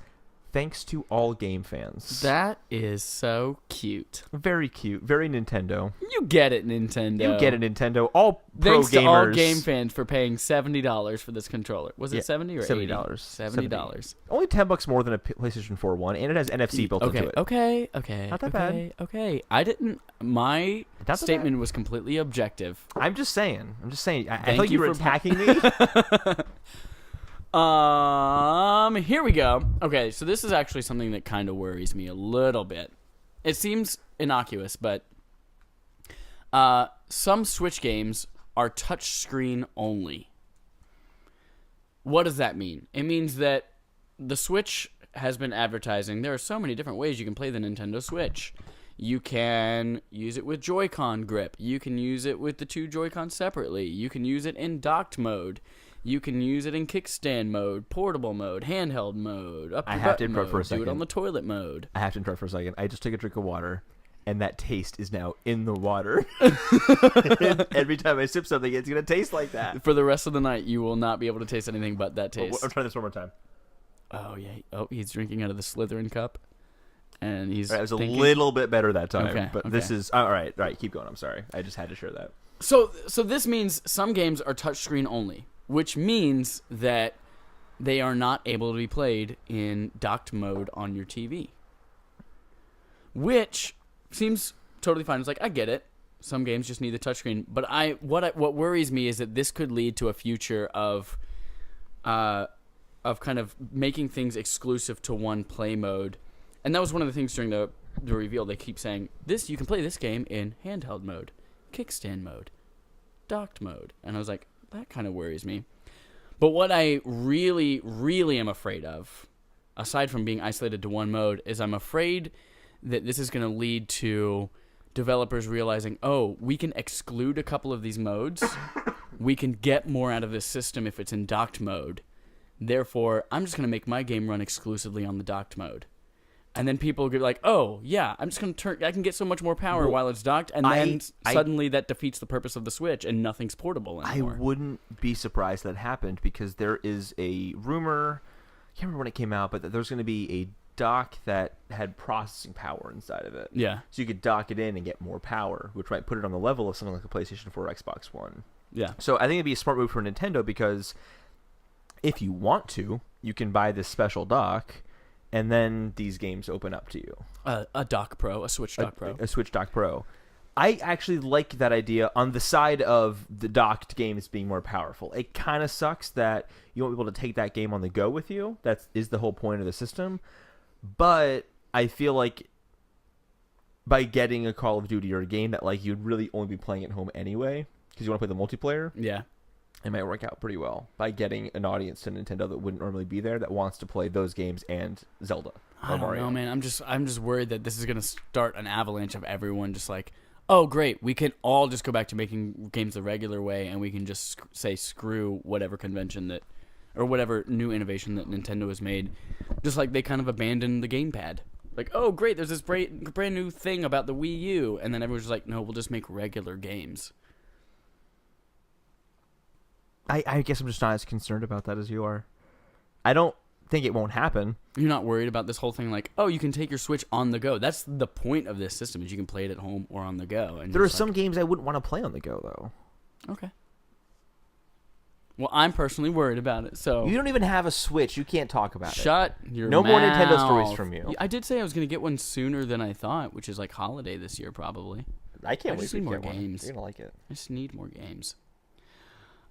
thanks to all game fans. That is so cute. Very cute. Very Nintendo. You get it, Nintendo. You get it, Nintendo. All pro Thanks to gamers. all game fans for paying $70 for this controller. Was it Yeah, 70 or $70. $80? $70. Only $10 more than a PlayStation 4 one, and it has NFC built into it. Okay. Not that bad. Okay. I didn't. My Not that statement was completely objective. I'm just saying. I Thank thought you you were for- attacking me. Here we go. Okay, so this is actually something that kind of worries me a little bit. It seems innocuous, but some Switch games are touchscreen only. What does that mean? It means that the Switch has been advertising there are so many different ways you can play the Nintendo Switch. You can use it with Joy-Con grip. You can use it with the two Joy-Cons separately. You can use it in docked mode. You can use it in kickstand mode, portable mode, handheld mode, up I your have butt to interrupt mode, for a second. do it on the toilet mode. I have to interrupt for a second. I just took a drink of water, and that taste is now in the water. Every time I sip something, it's going to taste like that. For the rest of the night, you will not be able to taste anything but that taste. I'm trying this one more time. Oh, yeah. Oh, he's drinking out of the Slytherin cup. And he's All right, it was thinking... a little bit better that time, Okay, but okay. this is... All right, keep going. I'm sorry. I just had to share that. So this means some games are touchscreen only, which means that they are not able to be played in docked mode on your TV. Which seems totally fine. It's like, I get it. Some games just need the touchscreen. But what worries me is that this could lead to a future of kind of making things exclusive to one play mode. And that was one of the things during the reveal. They keep saying, you can play this game in handheld mode, kickstand mode, docked mode. And I was like, that kind of worries me. But what I really, really am afraid of, aside from being isolated to one mode, is I'm afraid that this is going to lead to developers realizing, oh, we can exclude a couple of these modes. We can get more out of this system if it's in docked mode. Therefore, I'm just going to make my game run exclusively on the docked mode. And then people get like, oh, yeah, I'm just going to I can get so much more power while it's docked. And then suddenly that defeats the purpose of the Switch and nothing's portable anymore. I wouldn't be surprised that happened because there is a rumor, I can't remember when it came out, but that there's going to be a dock that had processing power inside of it. Yeah. So you could dock it in and get more power, which might put it on the level of something like a PlayStation 4 or Xbox One. Yeah. So I think it'd be a smart move for Nintendo because if you want to, you can buy this special dock and then these games open up to you. A Dock Pro, a Switch Dock Pro. A Switch Dock Pro. I actually like that idea on the side of the docked games being more powerful. It kind of sucks that you won't be able to take that game on the go with you. That is the whole point of the system. But I feel like by getting a Call of Duty or a game that like you'd really only be playing at home anyway, because you want to play the multiplayer, Yeah. it might work out pretty well by getting an audience to Nintendo that wouldn't normally be there that wants to play those games and Zelda. I don't know, man. I'm just worried that this is going to start an avalanche of everyone just like, oh, great, we can all just go back to making games the regular way, and we can just say screw whatever convention that, or whatever new innovation that Nintendo has made. Just like they kind of abandoned the gamepad. Like, oh, great, there's this brand new thing about the Wii U, and then everyone's just like, no, we'll just make regular games. I guess I'm just not as concerned about that as you are. I don't think it won't happen. You're not worried about this whole thing like, oh, you can take your Switch on the go. That's the point of this system, is you can play it at home or on the go. And there are some games I wouldn't want to play on the go, though. Okay. Well, I'm personally worried about it, so... You don't even have a Switch. You can't talk about it. Shut your No mouth. more Nintendo stories from you. I did say I was going to get one sooner than I thought, which is like holiday this year, probably. I can't I wait just to need more get one. games. You're going to like it. I just need more games.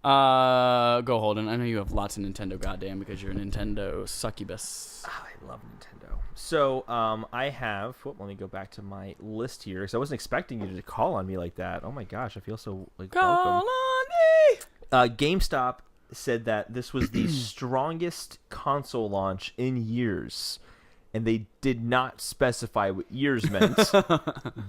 Go, Holden. I know you have lots of Nintendo, goddamn, because you're a Nintendo succubus. I love Nintendo. So, I have... Whoop, let me go back to my list here, because I wasn't expecting you to call on me like that. Oh my gosh, I feel so welcome. Call on me! GameStop said that this was the strongest console launch in years, and they did not specify what years meant,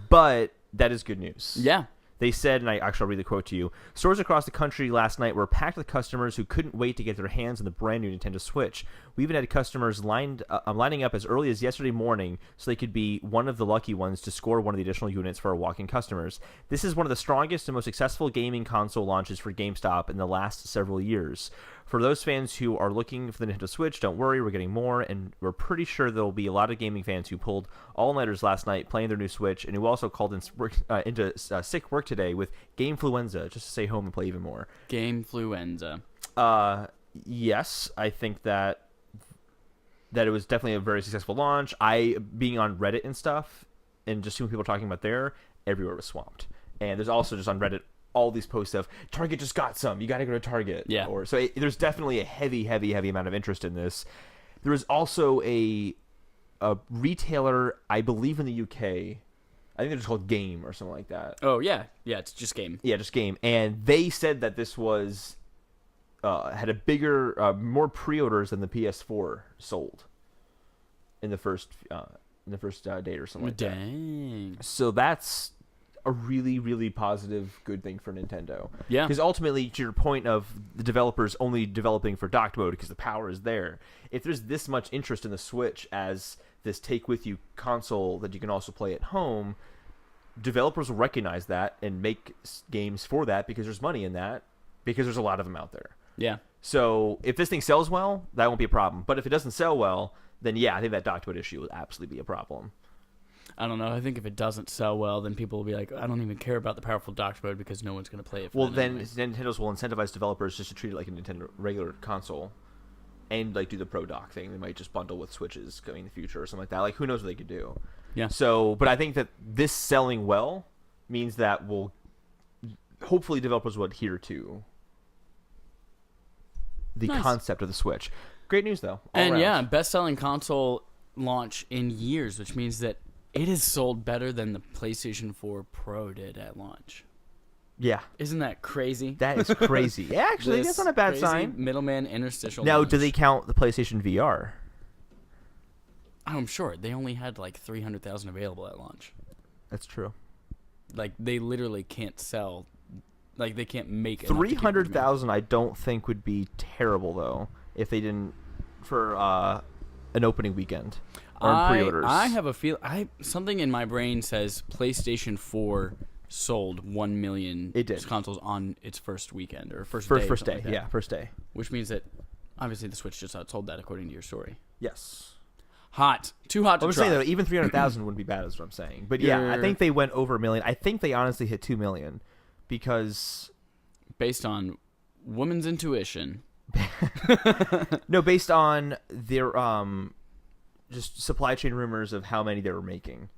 but that is good news. Yeah. They said, and I'll read the quote to you, stores across the country last night were packed with customers who couldn't wait to get their hands on the brand new Nintendo Switch. We even had customers lining up as early as yesterday morning so they could be one of the lucky ones to score one of the additional units for our walk-in customers. This is one of the strongest and most successful gaming console launches for GameStop in the last several years. For those fans who are looking for the Nintendo Switch, don't worry, we're getting more, and we're pretty sure there will be a lot of gaming fans who pulled all-nighters last night playing their new Switch, and who also called into sick work today with Gamefluenza just to stay home and play even more. Gamefluenza. Yes, I think that it was definitely a very successful launch. Being on Reddit and stuff, and just seeing people talking about there, everywhere was swamped. And there's also just on Reddit all these posts of Target just got some. You got to go to Target. Yeah. There's definitely a heavy amount of interest in this. There was also a a retailer, I believe in the UK. I think they're just called Game or something like that. Oh, yeah. Yeah, it's just Game. Yeah, just Game. And they said that this was had a bigger, more pre-orders than the PS4 sold in the first day or something like that. Dang. So that's a really, really positive, good thing for Nintendo. Yeah. Because ultimately, to your point of the developers only developing for docked mode because the power is there, if there's this much interest in the Switch as this take-with-you console that you can also play at home, developers will recognize that and make games for that because there's money in that, because there's a lot of them out there. Yeah. So if this thing sells well, that won't be a problem. But if it doesn't sell well, then yeah, I think that docked mode issue would absolutely be a problem. I don't know. I think if it doesn't sell well, then people will be like, I don't even care about the powerful docked mode because no one's going to play it. Well, then Nintendo's will incentivize developers just to treat it like a Nintendo regular console, and like do the Pro Dock thing. They might just bundle with Switches going in the future or something like that. Like who knows what they could do. Yeah. So, but I think that this selling well means that will hopefully developers will adhere to the concept of the Switch. Great news though. And around. yeah, best-selling console launch in years, which means that it has sold better than the PlayStation 4 Pro did at launch. Yeah. Isn't that crazy? That is crazy. Yeah, actually, that's not a bad sign. Middleman interstitial Now, launch. do they count the PlayStation VR? Oh, I'm sure. They only had like 300,000 available at launch. That's true. Like, they literally can't sell. Like, they can't make it. 300,000 I don't think would be terrible, though, if they didn't, for an opening weekend. Or in pre-orders. I have a feel. Something in my brain says PlayStation 4 sold 1 million consoles on its first weekend or first day. First day, like that, yeah, first day. Which means that obviously the Switch just outsold that according to your story. Yes. Hot. Too hot to I'm try. saying that even 300,000 wouldn't be bad, is what I'm saying. But yeah, I think they went over 1 million. I think they honestly hit 2 million because based on woman's intuition. No, based on their just supply chain rumors of how many they were making.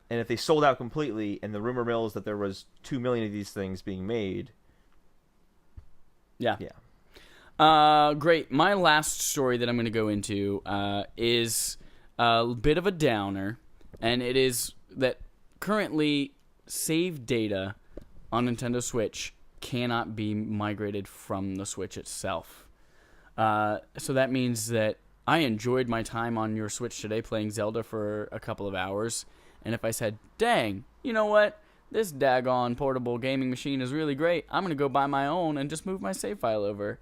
And if they sold out completely, and the rumor mill is that there was 2 million of these things being made. Yeah. Great. My last story that I'm going to go into is a bit of a downer, and it is that currently save data on Nintendo Switch cannot be migrated from the Switch itself. So that means that I enjoyed my time on your Switch today playing Zelda for a couple of hours, and if I said, dang, you know what? This daggone portable gaming machine is really great. I'm going to go buy my own and just move my save file over.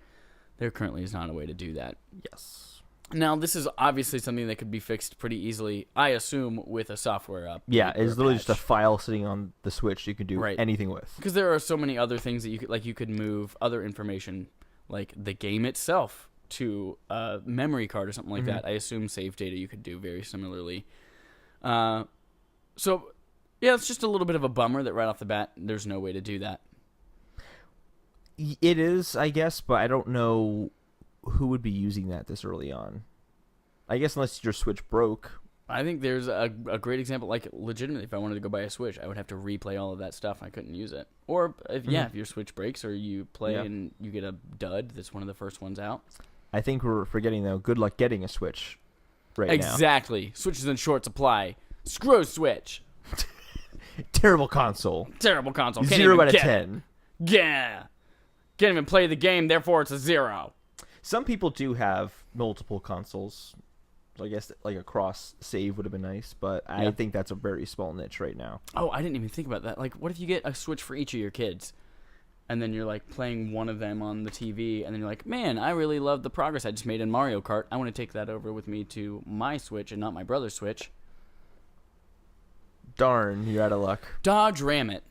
There currently is not a way to do that. Yes. Now, this is obviously something that could be fixed pretty easily, I assume, with a software update. Yeah, it's literally just a file sitting on the Switch you can do anything with. Because there are so many other things that you could move other information, like the game itself, to a memory card or something like that. I assume save data you could do very similarly. So, yeah, it's just a little bit of a bummer that right off the bat, there's no way to do that. It is, I guess, but I don't know who would be using that this early on. I guess unless your Switch broke. I think there's a great example. Like, legitimately, if I wanted to go buy a Switch, I would have to replay all of that stuff. I couldn't use it. Or, if your Switch breaks or you play and you get a dud, that's one of the first ones out. I think we're forgetting, though, good luck getting a Switch now. Exactly. Switch is in short supply. Screw Switch. Terrible console. Terrible console. Can't 0 even out of get 10. It. Yeah. Can't even play the game, therefore it's a 0. Some people do have multiple consoles. So I guess like a cross save would have been nice, but I think that's a very small niche right now. Oh, I didn't even think about that. Like, what if you get a Switch for each of your kids? And then you're like playing one of them on the TV, and then you're like, man, I really love the progress I just made in Mario Kart. I want to take that over with me to my Switch and not my brother's Switch. Darn, you're out of luck. Dodge ram it.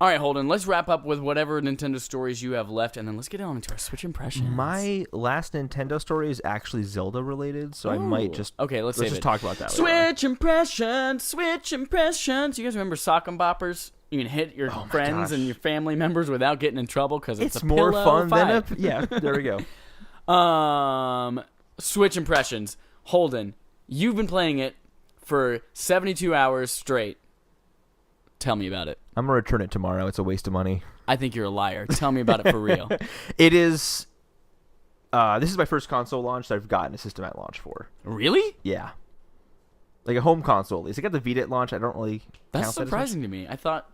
All right, Holden, let's wrap up with whatever Nintendo stories you have left, and then let's get on into our Switch impressions. My last Nintendo story is actually Zelda related, so I might just let's just talk about that. Switch impressions, Switch impressions. You guys remember sock 'em boppers? You can hit your friends and your family members without getting in trouble because it's a more fun fight. than yeah. There we go. Switch impressions. Holden, you've been playing it for 72 hours straight. Tell me about it. I'm gonna return it tomorrow. It's a waste of money. I think you're a liar. Tell me about it for real. It is This is my first console launch that I've gotten a system at launch for. Really? Yeah. Like a home console, at least. I got the Vita at launch. I don't really That's count that as surprising to me. I thought...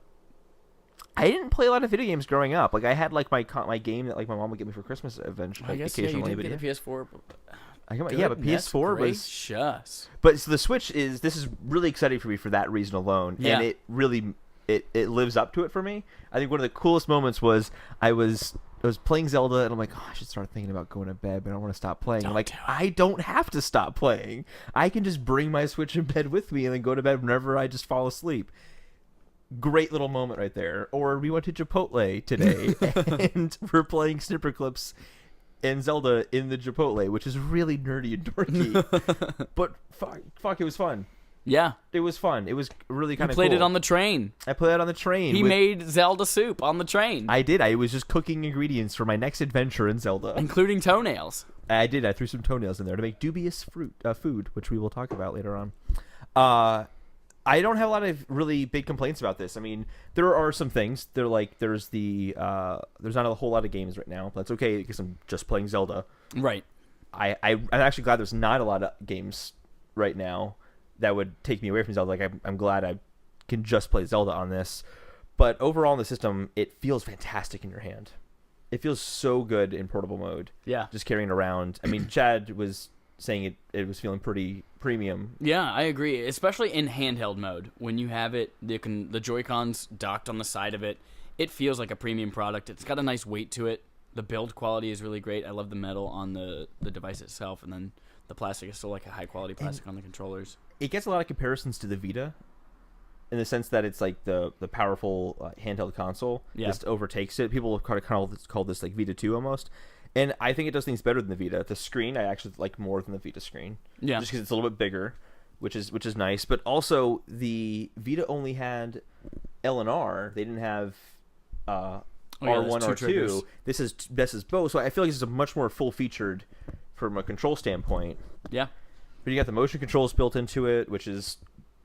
I didn't play a lot of video games growing up. Like, I had, like, my game that, like, my mom would get me for Christmas I guess, occasionally. you did get a PS4. But PS4 was... Just. But so the Switch this is really exciting for me for that reason alone. Yeah. And it really... It lives up to it for me. I think one of the coolest moments was I was playing Zelda, and I'm like, oh, I should start thinking about going to bed, but I don't want to stop playing. I'm like, I don't have to stop playing. I can just bring my Switch in bed with me and then go to bed whenever I just fall asleep. Great little moment right there. Or we went to Chipotle today, and we're playing Snipper Clips and Zelda in the Chipotle, which is really nerdy and dorky. But fuck, it was fun. Yeah. It was fun. It was really kind of cool. You played it on the train. I played it on the train. He made Zelda soup on the train. I did. I was just cooking ingredients for my next adventure in Zelda. Including toenails. I did. I threw some toenails in there to make dubious food, which we will talk about later on. I don't have a lot of really big complaints about this. I mean, there are some things. There's not a whole lot of games right now. That's okay because I'm just playing Zelda. Right. I'm actually glad there's not a lot of games right now that would take me away from Zelda. Like, I'm glad I can just play Zelda on this. But overall in the system, it feels fantastic in your hand. It feels so good in portable mode. Yeah. Just carrying it around. I mean, Chad was saying it was feeling pretty premium. Yeah, I agree. Especially in handheld mode. When you have it, the Joy-Cons docked on the side of it, it feels like a premium product. It's got a nice weight to it. The build quality is really great. I love the metal on the device itself, and then the plastic is still like a high-quality plastic on the controllers. It gets a lot of comparisons to the Vita in the sense that it's like the powerful handheld console just overtakes it. People have call this like Vita 2 almost. And I think it does things better than the Vita. The screen I actually like more than the Vita screen. Yeah. Just because it's a little bit bigger, which is nice. But also the Vita only had L and R. They didn't have R1 or R2. This is both. So I feel like this is a much more full featured from a control standpoint. Yeah. But you got the motion controls built into it, which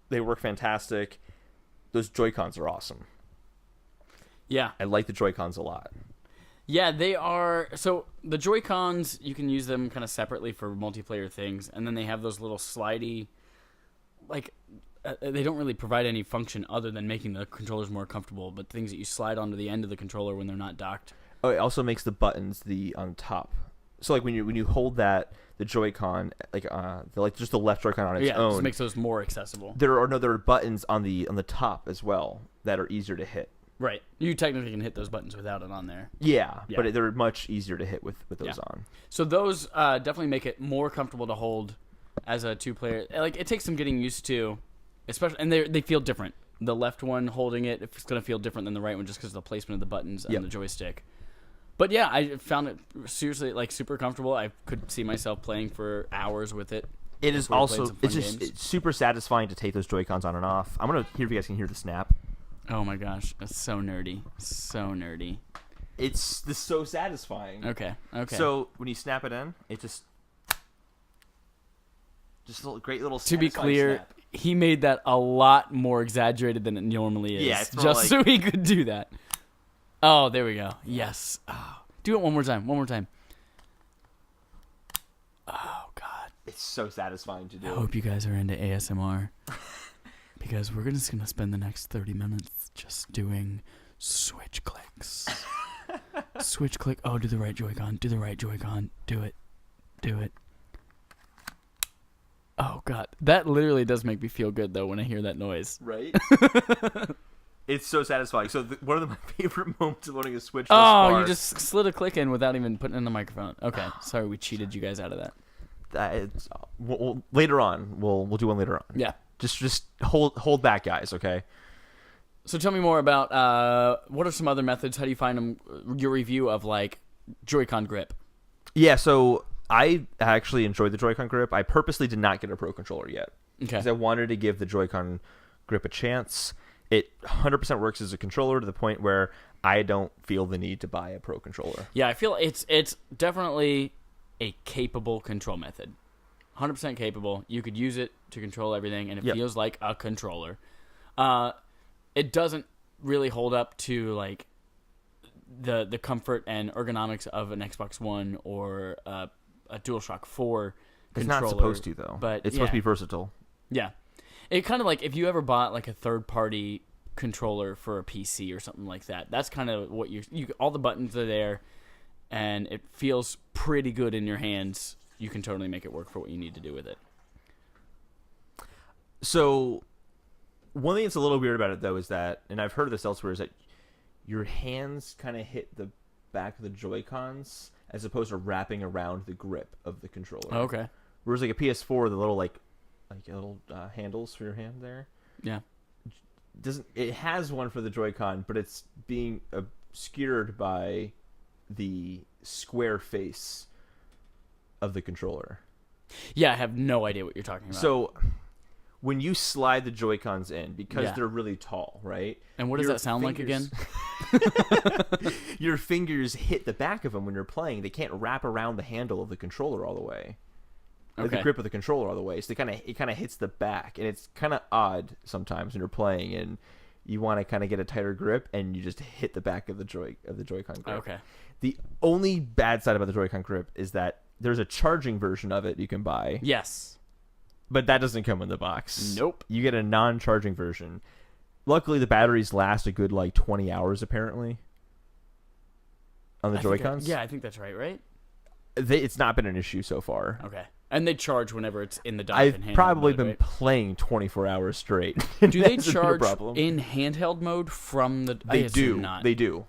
they work fantastic. Those Joy-Cons are awesome. Yeah. I like the Joy-Cons a lot. Yeah, they are. So the Joy-Cons, you can use them kind of separately for multiplayer things, and then they have those little slidey, like, they don't really provide any function other than making the controllers more comfortable, but things that you slide onto the end of the controller when they're not docked. Oh, it also makes the buttons on top. So like when you hold the Joy-Con, like just the left Joy-Con on its own, just makes those more accessible. There are buttons on the top as well that are easier to hit. Right. You technically can hit those buttons without it on there. Yeah. But they're much easier to hit with those on. So those definitely make it more comfortable to hold as a two-player. Like, it takes some getting used to, especially, and they feel different. The left one holding it's going to feel different than the right one just because of the placement of the buttons and the joystick. But yeah, I found it seriously like super comfortable. I could see myself playing for hours with it. It is also it's super satisfying to take those Joy-Cons on and off. I'm gonna hear if you guys can hear the snap. Oh my gosh, it's so nerdy, so nerdy. It's so satisfying. Okay. So when you snap it in, it just a little, great little. To be clear, snap. He made that a lot more exaggerated than it normally is. Yeah, just so he could do that. Oh, there we go. Yes. Oh. Do it one more time. Oh, God. It's so satisfying to do. I hope you guys are into ASMR. Because we're just going to spend the next 30 minutes just doing switch clicks. Switch click. Oh, do the right Joy-Con. Do it. Oh, God. That literally does make me feel good, though, when I hear that noise. Right? It's so satisfying. So one of my favorite moments of loading a Switch. Oh, you just slid a click in without even putting in the microphone. Okay, sorry, we cheated you guys out of that. Later on, we'll do one later on. Yeah, just hold back, guys. Okay. So tell me more about what are some other methods? How do you find them? Your review of like Joy-Con grip. Yeah, so I actually enjoyed the Joy-Con grip. I purposely did not get a Pro controller yet because I wanted to give the Joy-Con grip a chance. It 100% works as a controller to the point where I don't feel the need to buy a Pro controller. Yeah, I feel it's definitely a capable control method. 100% capable. You could use it to control everything, and it feels like a controller. It doesn't really hold up to like the comfort and ergonomics of an Xbox One or a DualShock 4 It's controller. not supposed to, though. But it's supposed to be versatile. Yeah. It kind of like if you ever bought like a third-party controller for a PC or something like that, that's kind of what you all the buttons are there, and it feels pretty good in your hands. You can totally make it work for what you need to do with it. So, one thing that's a little weird about it, though, is that, and I've heard of this elsewhere, is that your hands kind of hit the back of the Joy-Cons as opposed to wrapping around the grip of the controller. Oh, okay. Whereas like a PS4, the little like little handles for your hand there. Yeah. It has one for the Joy-Con, but it's being obscured by the square face of the controller. Yeah, I have no idea what you're talking about. So when you slide the Joy-Cons in, because Yeah. they're really tall, right? And what does that sound like again? Your fingers hit the back of them when you're playing. They can't wrap around the handle of the controller all the way. Like Okay. the grip of the controller all the way. So it kind of hits the back, and it's kind of odd sometimes when you're playing and you want to kind of get a tighter grip, and you just hit the back of the Joy-Con grip. Okay. The only bad side about the Joy-Con grip is that there's a charging version of it you can buy. Yes. But that doesn't come in the box. Nope. You get a non-charging version. Luckily, the batteries last a good, 20 hours, apparently, on the Joy-Cons. I think that's right? It's not been an issue so far. Okay. And they charge whenever it's in the dock I've and handheld probably mode, been right? playing 24 hours straight. Do they That's a big charge problem. in handheld mode from the... I They assume do. Not. They do.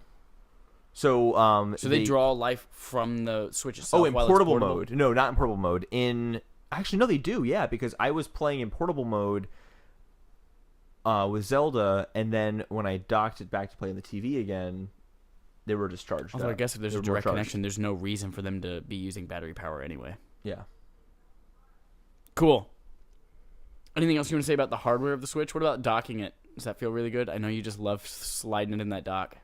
So, So they draw life from the Switch itself. in while it's portable mode. No, not in portable mode. Actually, no, they do. Yeah, because I was playing in portable mode with Zelda, and then when I docked it back to play on the TV again, they were just charged Although up. I guess if there's They a were more direct charged. connection, there's no reason for them to be using battery power anyway. Yeah. Cool. Anything else you want to say about the hardware of the Switch? What about docking it? Does that feel really good? I know you just love sliding it in that dock.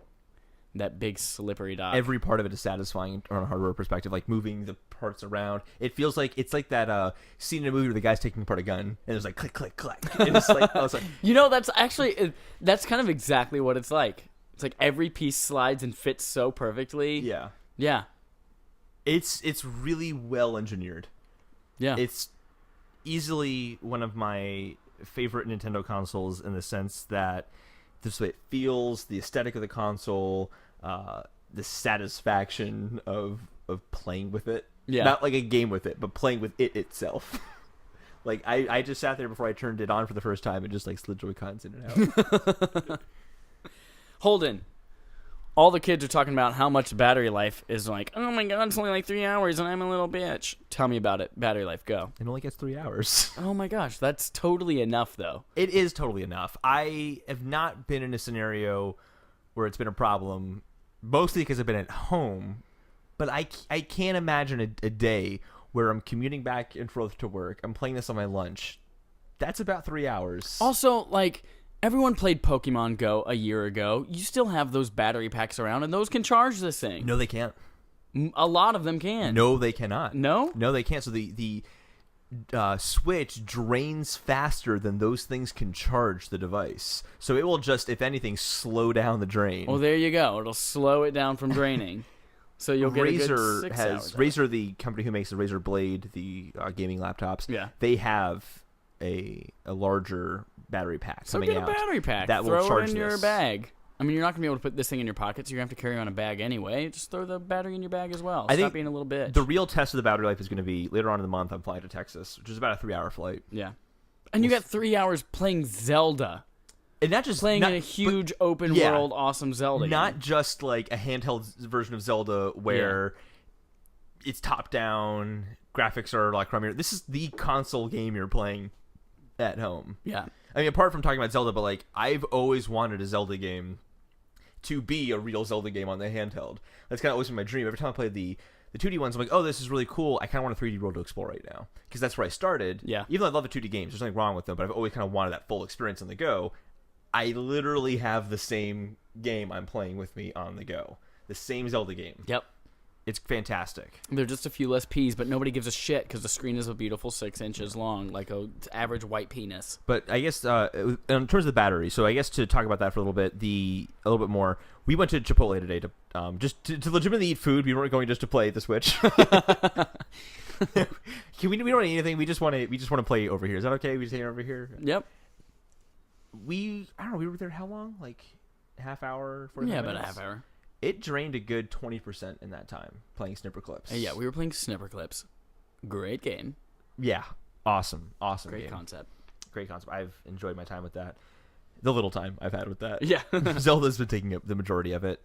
That big slippery dock. Every part of it is satisfying on a hardware perspective, like moving the parts around. It feels like it's like that scene in a movie where the guy's taking apart a gun, and there's like click, click, click. And it's like, I was like, You know, that's actually... That's kind of exactly what it's like. It's like every piece slides and fits so perfectly. yeah, Yeah. it's really well engineered. Yeah. It's easily one of my favorite Nintendo consoles in the sense that this way it feels, the aesthetic of the console, the satisfaction of playing with it. Yeah. Not like a game with it, but playing with it itself. Like I just sat there before I turned it on for the first time and just like slid Joy-Cons in and out. Holden, all the kids are talking about how much battery life is like, oh my god, it's only like 3 hours and I'm a little bitch. Tell me about it. Battery life, go. It only gets 3 hours. Oh my gosh, that's totally enough though. It is totally enough. I have not been in a scenario where it's been a problem, mostly because I've been at home, but I can't imagine a day where I'm commuting back and forth to work. I'm playing this on my lunch. That's about 3 hours. Also, like, everyone played Pokemon Go a year ago. You still have those battery packs around, and those can charge this thing. No, they can't. A lot of them can. No, they cannot. No? No, they can't. So the Switch drains faster than those things can charge the device. So it will just, if anything, slow down the drain. Well, there you go. It'll slow it down from draining. So you'll get a good 6 hours. Razer, the company who makes the Razer Blade, the gaming laptops. Yeah. They have a larger battery pack So coming get a out battery pack. that will Throw charge it in your this. bag. I mean, you're not going to be able to put this thing in your pockets. You're going to have to carry on a bag anyway. Just throw the battery in your bag as well. I Stop think being a little bitch. The real test of the battery life is going to be later on in the month. I'm flying to Texas, which is about a 3-hour flight. Yeah. And you got 3 hours playing Zelda. And not just Playing in a huge open world, awesome Zelda Not game. just like a handheld version of Zelda where it's top down, graphics are like crummier. This is the console game you're playing at home. Yeah. I mean, apart from talking about Zelda, but like I've always wanted a Zelda game to be a real Zelda game on the handheld. That's kind of always been my dream. Every time I played the 2D ones, I'm like, oh, this is really cool. I kind of want a 3D world to explore right now because that's where I started. Yeah. Even though I love the 2D games, there's nothing wrong with them, but I've always kind of wanted that full experience on the go. I literally have the same game I'm playing with me on the go. The same Zelda game. Yep. It's fantastic. They're just a few less P's, but nobody gives a shit because the screen is a beautiful 6 inches long, like a average white penis. But I guess in terms of the battery, so I guess to talk about that for a little bit more, we went to Chipotle today to just to legitimately eat food. We weren't going just to play the Switch. we don't want anything. We just want to play over here. Is that okay? We just hang over here. Yep. I don't know. We were there how long? Like half hour? 45 about minutes? a half hour. It drained a good 20% in that time playing Snipper Clips. Yeah, we were playing Snipper Clips. Great game. Yeah, awesome Great game. Great concept. I've enjoyed my time with that. The little time I've had with that. Yeah. Zelda's been taking up the majority of it.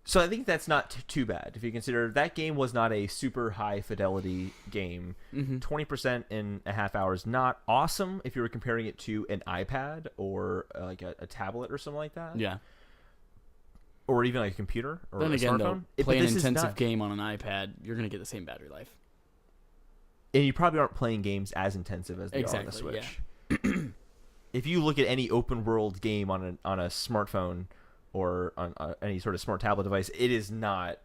So I think that's not too bad if you consider that game was not a super high fidelity game. 20% in a half hour is not awesome if you were comparing it to an iPad or like a tablet or something like that. Yeah. Or even like a computer or then a again, smartphone. though, play an intensive game on an iPad, you're going to get the same battery life. And you probably aren't playing games as intensive as they are on the Switch. Yeah. If you look at any open world game on a smartphone or on any sort of smart tablet device, it is not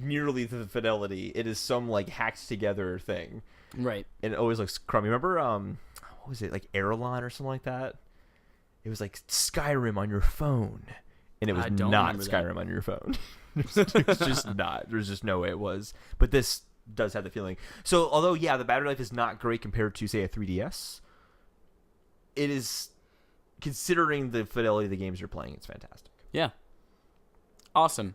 nearly the fidelity. It is some like hacked together thing. Right. And it always looks crummy. Remember, what was it, like Airline or something like that? It was like Skyrim on your phone. And it was not Skyrim on your phone. It was just not. There's just no way it was. But this does have the feeling. So, although, yeah, the battery life is not great compared to, say, a 3DS, it is, considering the fidelity of the games you're playing, it's fantastic. Yeah. Awesome.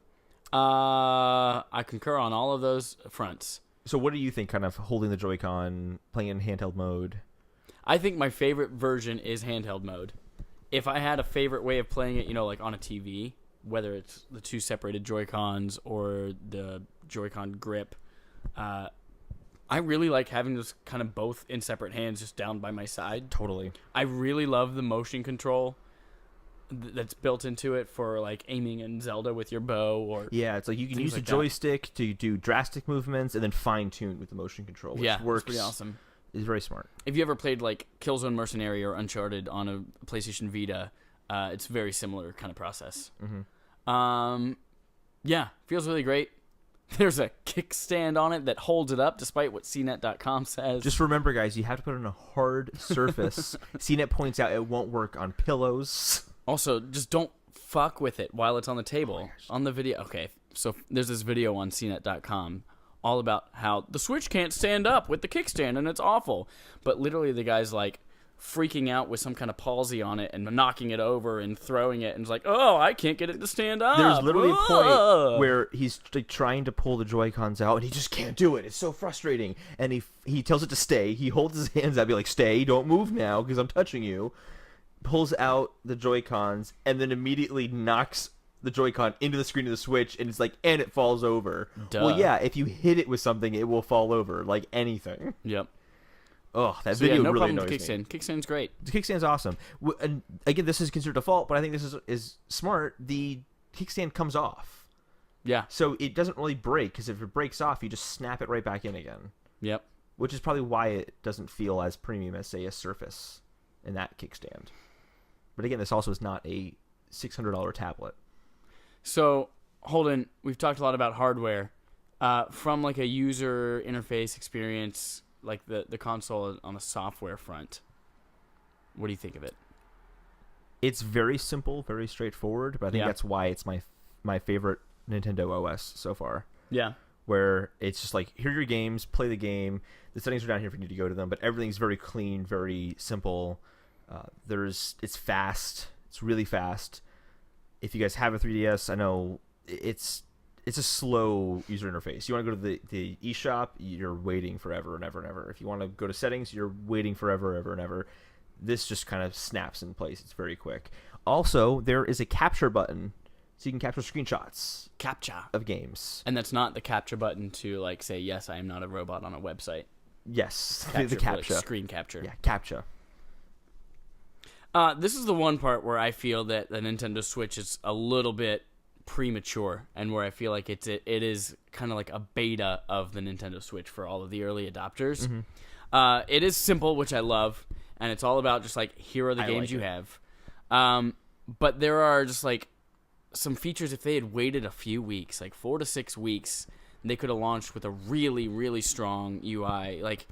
I concur on all of those fronts. So what do you think, kind of holding the Joy-Con, playing in handheld mode? I think my favorite version is handheld mode. If I had a favorite way of playing it, like on a TV, whether it's the two separated Joy-Cons or the Joy-Con grip, I really like having those kind of both in separate hands just down by my side. Totally. I really love the motion control that's built into it for like aiming in Zelda with your bow or yeah, it's like you can use the joystick to do drastic movements and then fine tune with the motion control, which works. Pretty awesome. It's very smart. If you ever played like Killzone Mercenary or Uncharted on a PlayStation Vita, it's a very similar kind of process. Yeah, feels really great. There's a kickstand on it that holds it up, despite what CNET.com says. Just remember, guys, you have to put it on a hard surface. CNET points out it won't work on pillows. Also, just don't fuck with it while it's on the table. On the video. Okay, so there's this video on CNET.com all about how the Switch can't stand up with the kickstand, and it's awful. But literally the guy's like freaking out with some kind of palsy on it and knocking it over and throwing it, and it's like, oh, I can't get it to stand up. There's literally a point where he's like trying to pull the Joy-Cons out, and he just can't do it. It's so frustrating. And he tells it to stay. He holds his hands out, be like, stay, don't move now, because I'm touching you. Pulls out the Joy-Cons, and then immediately knocks the Joy-Con into the screen of the Switch, and it's like, and it falls over. Duh. Well, yeah, if you hit it with something, it will fall over, like anything. Yep. Oh, that video no really problem annoys with me. Kickstand's great. The kickstand's awesome. And again, this is considered default, but I think this is smart. The kickstand comes off. Yeah. So it doesn't really break, because if it breaks off, you just snap it right back in again. Yep. Which is probably why it doesn't feel as premium as, say, a Surface in that kickstand. But again, this also is not a $600 tablet. So, Holden, we've talked a lot about hardware. From like a user interface experience, like the console on the software front, what do you think of it? It's very simple, very straightforward, but I think that's why it's my favorite Nintendo OS so far. Yeah. Where it's just like, here are your games, play the game. The settings are down here if you need to go to them, but everything's very clean, very simple. It's fast. It's really fast. If you guys have a 3DS, I know it's a slow user interface. You want to go to the eShop, you're waiting forever and ever and ever. If you want to go to settings, you're waiting forever, ever and ever. This just kind of snaps in place. It's very quick. Also, there is a capture button, so you can capture screenshots. Capture. Of games. And that's not the capture button to like say, yes, I am not a robot on a website. Yes, capture, the capture. Like screen capture. Yeah, capture. This is the one part where I feel that the Nintendo Switch is a little bit premature, and where I feel like it is kind of like a beta of the Nintendo Switch for all of the early adopters. Mm-hmm. It is simple, which I love, and it's all about just like, here are the games you have. But there are just like some features, if they had waited a few weeks, like 4 to 6 weeks, they could have launched with a really, really strong UI. Like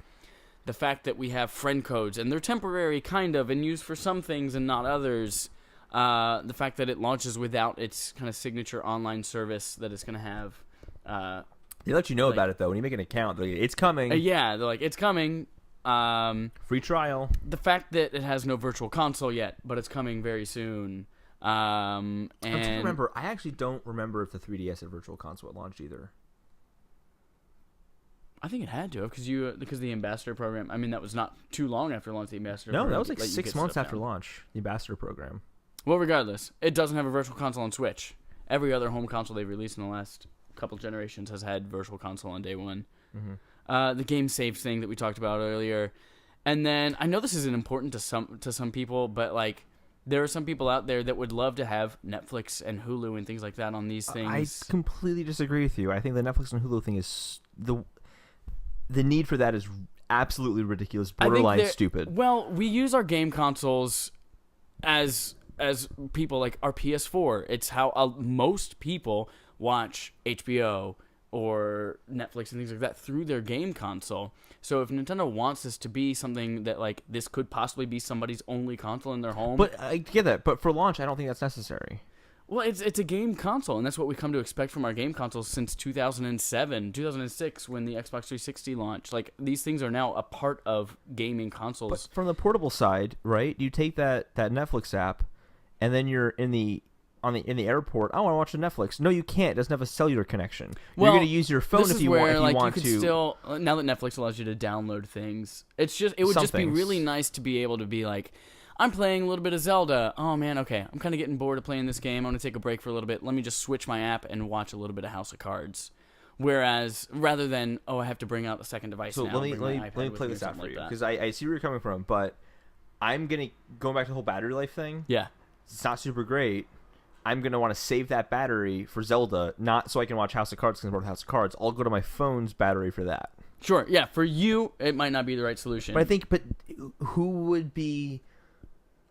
the fact that we have friend codes, and they're temporary kind of, and used for some things and not others. The fact that it launches without its kind of signature online service that it's going to have. They let you know about it, though. When you make an account, they're like, it's coming. Yeah, they're like, it's coming. Free trial. The fact that it has no virtual console yet, but it's coming very soon. And I'm trying to remember. I actually don't remember if the 3DS had virtual console at launch either. I think it had to, because the Ambassador program. I mean, that was not too long after launch. The Ambassador. No, program that was like let you 6 get months stuff after down. launch. The Ambassador program. Well, regardless, it doesn't have a virtual console on Switch. Every other home console they've released in the last couple generations has had virtual console on day one. Mm-hmm. The game saves thing that we talked about earlier, and then I know this isn't important to some people, but like there are some people out there that would love to have Netflix and Hulu and things like that on these things. I completely disagree with you. I think the Netflix and Hulu thing is the need for that is absolutely ridiculous, borderline stupid. Well, we use our game consoles as people, like our PS4. It's how most people watch HBO or Netflix and things like that through their game console. So if Nintendo wants this to be something that, like, this could possibly be somebody's only console in their home. But I get that. But for launch, I don't think that's necessary. Well, it's a game console, and that's what we come to expect from our game consoles since 2007, 2006, when the Xbox 360 launched. Like, these things are now a part of gaming consoles. But from the portable side, right? You take that Netflix app, and then you're in the airport. I want to watch the Netflix. No, you can't. It doesn't have a cellular connection. You're going to use your phone if you want. If you want you could to. Still, now that Netflix allows you to download things, it would just be really nice to be able to be like, I'm playing a little bit of Zelda. Oh, man, okay. I'm kind of getting bored of playing this game. I'm going to take a break for a little bit. Let me just switch my app and watch a little bit of House of Cards. Whereas, rather than, I have to bring out the second device now. So let me play this out for you. Because I see where you're coming from. But going back to the whole battery life thing. Yeah. It's not super great. I'm going to want to save that battery for Zelda, not so I can watch House of Cards because I'm bored with House of Cards. I'll go to my phone's battery for that. Sure. Yeah. For you, it might not be the right solution. But who would be...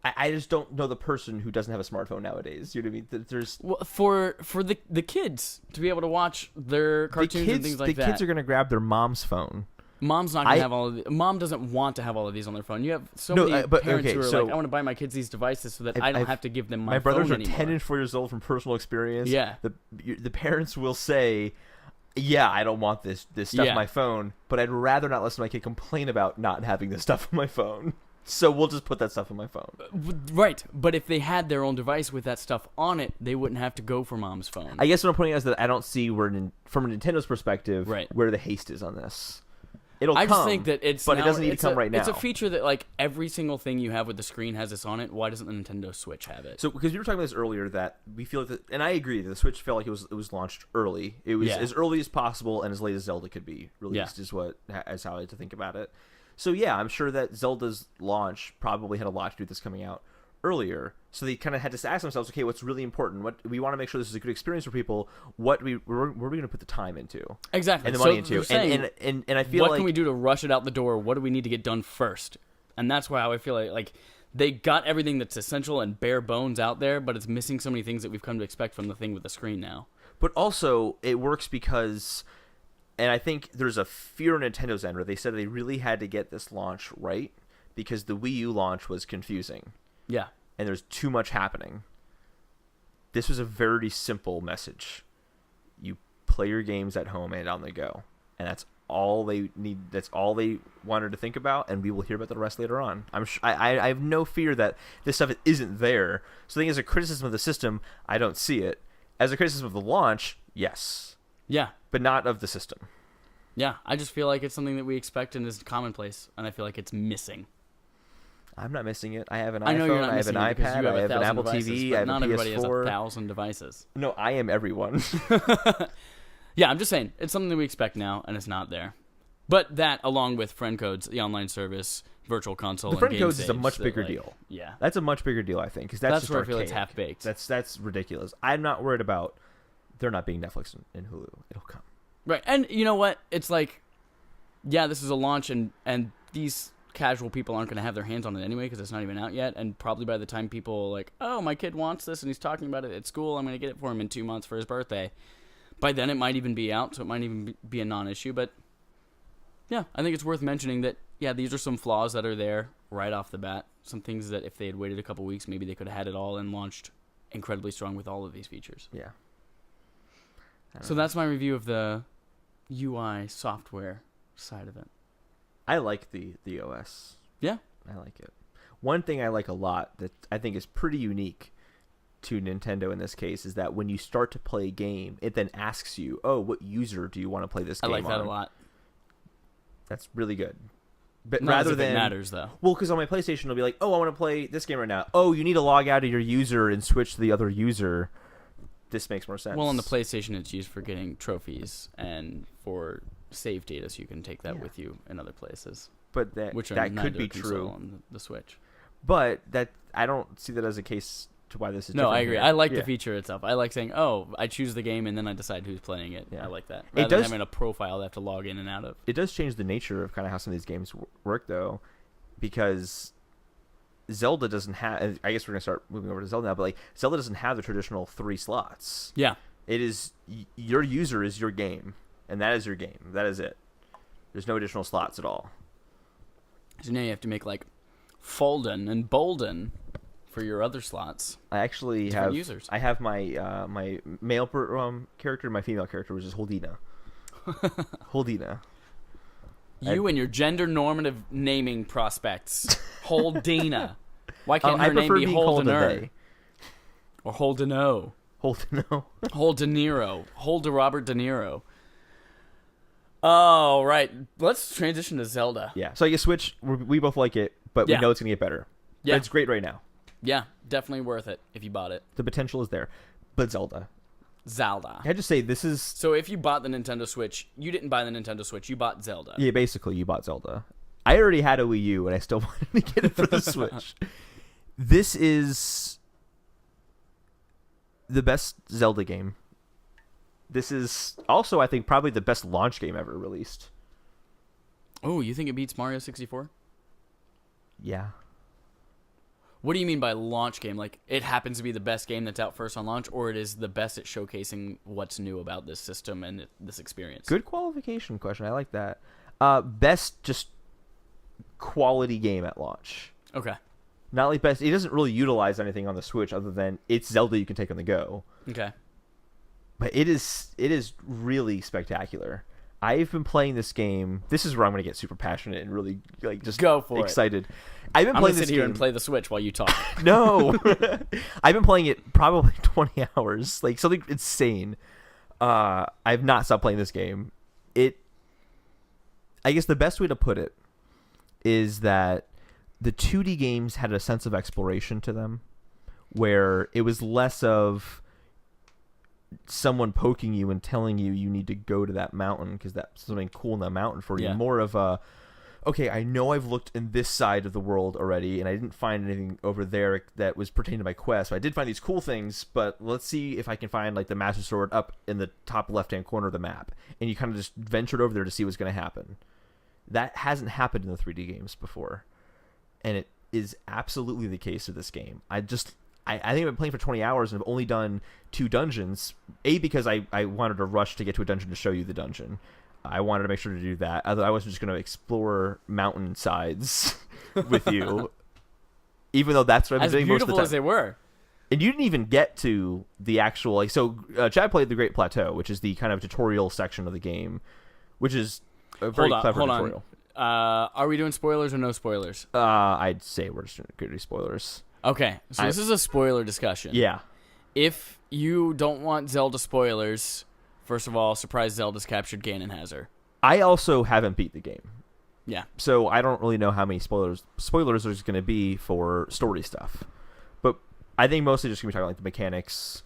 I just don't know the person who doesn't have a smartphone nowadays. You know what I mean? There's for the kids to be able to watch their cartoons and things like that. The kids are going to grab their mom's phone. Mom's not going to have all of these. Mom doesn't want to have all of these on their phone. You have many parents who are like, I want to buy my kids these devices so that I don't have to give them my phone anymore. My brothers are 10 and 4 years old from personal experience. Yeah. The parents will say, yeah, I don't want this stuff on my phone, but I'd rather not listen to my kid complain about not having this stuff on my phone. So we'll just put that stuff on my phone. Right. But if they had their own device with that stuff on it, they wouldn't have to go for Mom's phone. I guess what I'm pointing out is that I don't see from a Nintendo's perspective where the haste is on this. I just think that it doesn't need to come right now. It's a feature that, like, every single thing you have with the screen has this on it. Why doesn't the Nintendo Switch have it? So, because we were talking about this earlier, that we feel that, and I agree, that the Switch felt like it was launched early. It was as early as possible and as late as Zelda could be released. Is how I like to think about it. So yeah, I'm sure that Zelda's launch probably had a lot to do with this coming out earlier. So they kind of had to ask themselves, okay, what's really important? What we want to make sure this is a good experience for people. Where are we going to put the time into? Exactly. And the money into. And I feel what can we do to rush it out the door? What do we need to get done first? And that's why I feel like they got everything that's essential and bare bones out there, but it's missing so many things that we've come to expect from the thing with the screen now. But also, it works because... And I think there's a fear on Nintendo's end where they said they really had to get this launch right because the Wii U launch was confusing. Yeah. And there's too much happening. This was a very simple message. You play your games at home and on the go. And that's all they need. That's all they wanted to think about, and we will hear about the rest later on. I have no fear that this stuff isn't there. So I think as a criticism of the system, I don't see it. As a criticism of the launch, yes. Yeah. But not of the system. Yeah, I just feel like it's something that we expect and is commonplace, and I feel like it's missing. I'm not missing it. I have an I know iPhone, you're not I have an missing it iPad, I have an Apple devices, TV, but I have not a everybody has PS4. 1,000 devices. No, I am everyone. Yeah, I'm just saying, it's something that we expect now, and it's not there. But that, along with friend codes, the online service, virtual console, the and friend game codes is a saves, much bigger deal. Yeah. That's a much bigger deal, I think, because that's just where archaic. I feel it's half-baked. That's ridiculous. I'm not worried about there not being Netflix and Hulu. It'll come. Right, and you know what? It's like, yeah, this is a launch, and these casual people aren't going to have their hands on it anyway because it's not even out yet. And probably by the time people are like, oh, my kid wants this and he's talking about it at school, I'm going to get it for him in 2 months for his birthday. By then it might even be out, so it might even be a non-issue. But yeah, I think it's worth mentioning that, yeah, these are some flaws that are there right off the bat. Some things that if they had waited a couple weeks, maybe they could have had it all and launched incredibly strong with all of these features. Yeah. So that's my review of the UI software side of it. I like the OS. Yeah. I like it. One thing I like a lot that I think is pretty unique to Nintendo in this case is that when you start to play a game, it then asks you, oh, what user do you want to play this game on? I like that a lot. That's really good. But Not rather as if than it matters, though. Well, because on my PlayStation, it'll be like, oh, I want to play this game right now. Oh, you need to log out of your user and switch to the other user. This makes more sense. Well, on the PlayStation, it's used for getting trophies and for save data, so you can take that with you in other places. But that could be true on the Switch. But that I don't see that as a case to why this is. No, I agree. Here. I like the feature itself. I like saying, "Oh, I choose the game and then I decide who's playing it." Yeah. I like that. Rather than having a profile they have to log in and out of. It does change the nature of kind of how some of these games work, though, because Zelda doesn't have. I guess we're gonna start moving over to Zelda now, but like Zelda doesn't have the traditional 3 slots. Yeah, it is your user is your game, and that is your game. That is it. There's no additional slots at all. So now you have to make like Folden and Bolden for your other slots. I actually have users. I have my my male character, and my female character, which is Holdina. Holdina. You and your gender normative naming prospects. Holdina. Why can't her name be Holdiner? Or Holdeno? Holdeno. Hold De Niro. Hold to Robert De Niro. Oh, right. Let's transition to Zelda. Yeah. So I guess Switch, we both like it, but we know it's going to get better. Yeah. But it's great right now. Yeah, definitely worth it if you bought it. The potential is there. But Zelda. I just say this is... So if you bought the Nintendo Switch, you didn't buy the Nintendo Switch, you bought Zelda. Yeah, basically you bought Zelda. I already had a Wii U and I still wanted to get it for the Switch. This is the best Zelda game. This is also, I think, probably the best launch game ever released. Oh, you think it beats Mario 64? Yeah. What do you mean by launch game? Like, it happens to be the best game that's out first on launch, or it is the best at showcasing what's new about this system and this experience? Good qualification question. I like that. Best just quality game at launch. Okay. Not like best. It doesn't really utilize anything on the Switch other than it's Zelda you can take on the go. Okay. But it is really spectacular. I've been playing this game. This is where I'm going to get super passionate and really like just go for excited. It. I've been playing this this here game and play the Switch while you talk. No, I've been playing it probably 20 hours, like something insane. I've not stopped playing this game. I guess the best way to put it is that the 2D games had a sense of exploration to them, where it was less of someone poking you and telling you need to go to that mountain because that's something cool in that mountain for you. Yeah. More of a, okay, I know I've looked in this side of the world already and I didn't find anything over there that was pertaining to my quest. But I did find these cool things, but let's see if I can find like the Master Sword up in the top left-hand corner of the map. And you kind of just ventured over there to see what's going to happen. That hasn't happened in the 3D games before. And it is absolutely the case of this game. I think I've been playing for 20 hours and I've only done 2 dungeons. Because I wanted to rush to get to a dungeon to show you the dungeon. I wanted to make sure to do that. I wasn't just going to explore mountain sides with you. Even though that's what I've been doing most of the time. As beautiful as they were. And you didn't even get to the actual... like. So Chad played the Great Plateau, which is the kind of tutorial section of the game. Which is a very clever tutorial. Are we doing spoilers or no spoilers? I'd say we're just going to do spoilers. Okay, so this is a spoiler discussion. Yeah. If you don't want Zelda spoilers, first of all, surprise Zelda's captured Ganon has her. I also haven't beat the game. Yeah. So I don't really know how many spoilers there's going to be for story stuff. But I think mostly just going to be talking about like the mechanics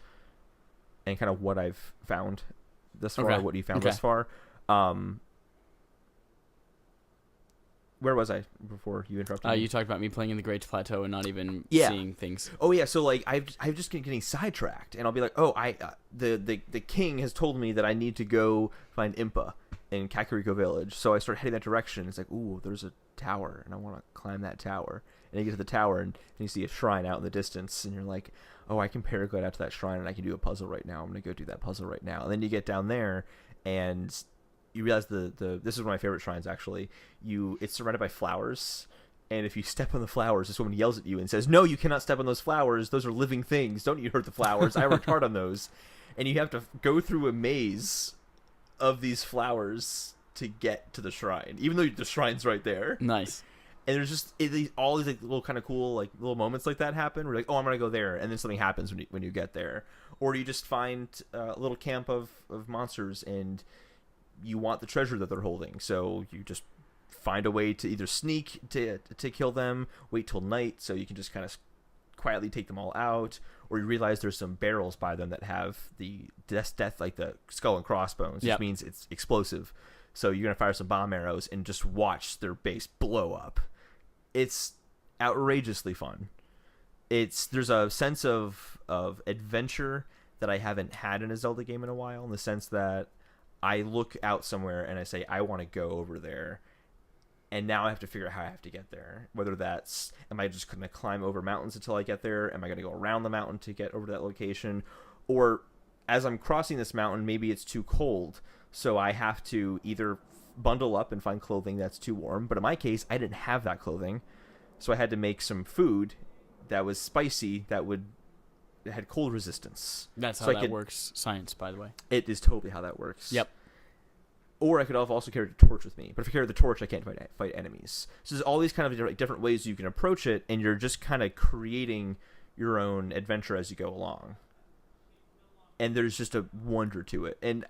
and kind of what I've found thus far, what you found thus far. Where was I before you interrupted me? You talked about me playing in the Great Plateau and not even seeing things. Oh yeah, so like I've just been getting sidetracked, and I'll be like, oh, the king has told me that I need to go find Impa, in Kakariko Village. So I start heading that direction. It's like, ooh, there's a tower, and I want to climb that tower. And you get to the tower, and you see a shrine out in the distance, and you're like, oh, I can paraglide out to that shrine, and I can do a puzzle right now. I'm going to go do that puzzle right now. And then you get down there, and you realize this is one of my favorite shrines, actually. It's surrounded by flowers, and if you step on the flowers, this woman yells at you and says, no, you cannot step on those flowers. Those are living things. Don't you hurt the flowers. I worked hard on those. And you have to go through a maze of these flowers to get to the shrine, even though the shrine's right there. Nice. And there's just all these like little kind of cool like little moments like that happen. Where you're like, oh, I'm gonna go there, and then something happens when you get there, or you just find a little camp of monsters, and you want the treasure that they're holding, so you just find a way to either sneak to kill them, wait till night so you can just kind of quietly take them all out, or you realize there's some barrels by them that have the death like the skull and crossbones, which means it's explosive. So you're gonna fire some bomb arrows and just watch their base blow up. It's outrageously fun. There's a sense of adventure that I haven't had in a Zelda game in a while, in the sense that I look out somewhere and I say, I want to go over there. And now I have to figure out how I have to get there. Whether that's, am I just going to climb over mountains until I get there? Am I going to go around the mountain to get over to that location? Or as I'm crossing this mountain, maybe it's too cold. So I have to either bundle up and find clothing that's too warm. But in my case, I didn't have that clothing. So I had to make some food that was spicy that had cold resistance. That's how that works. Science, by the way. It is totally how that works. Yep. Or I could have also carried a torch with me. But if I carry the torch, I can't fight enemies. So there's all these kind of different ways you can approach it, and you're just kind of creating your own adventure as you go along. And there's just a wonder to it. And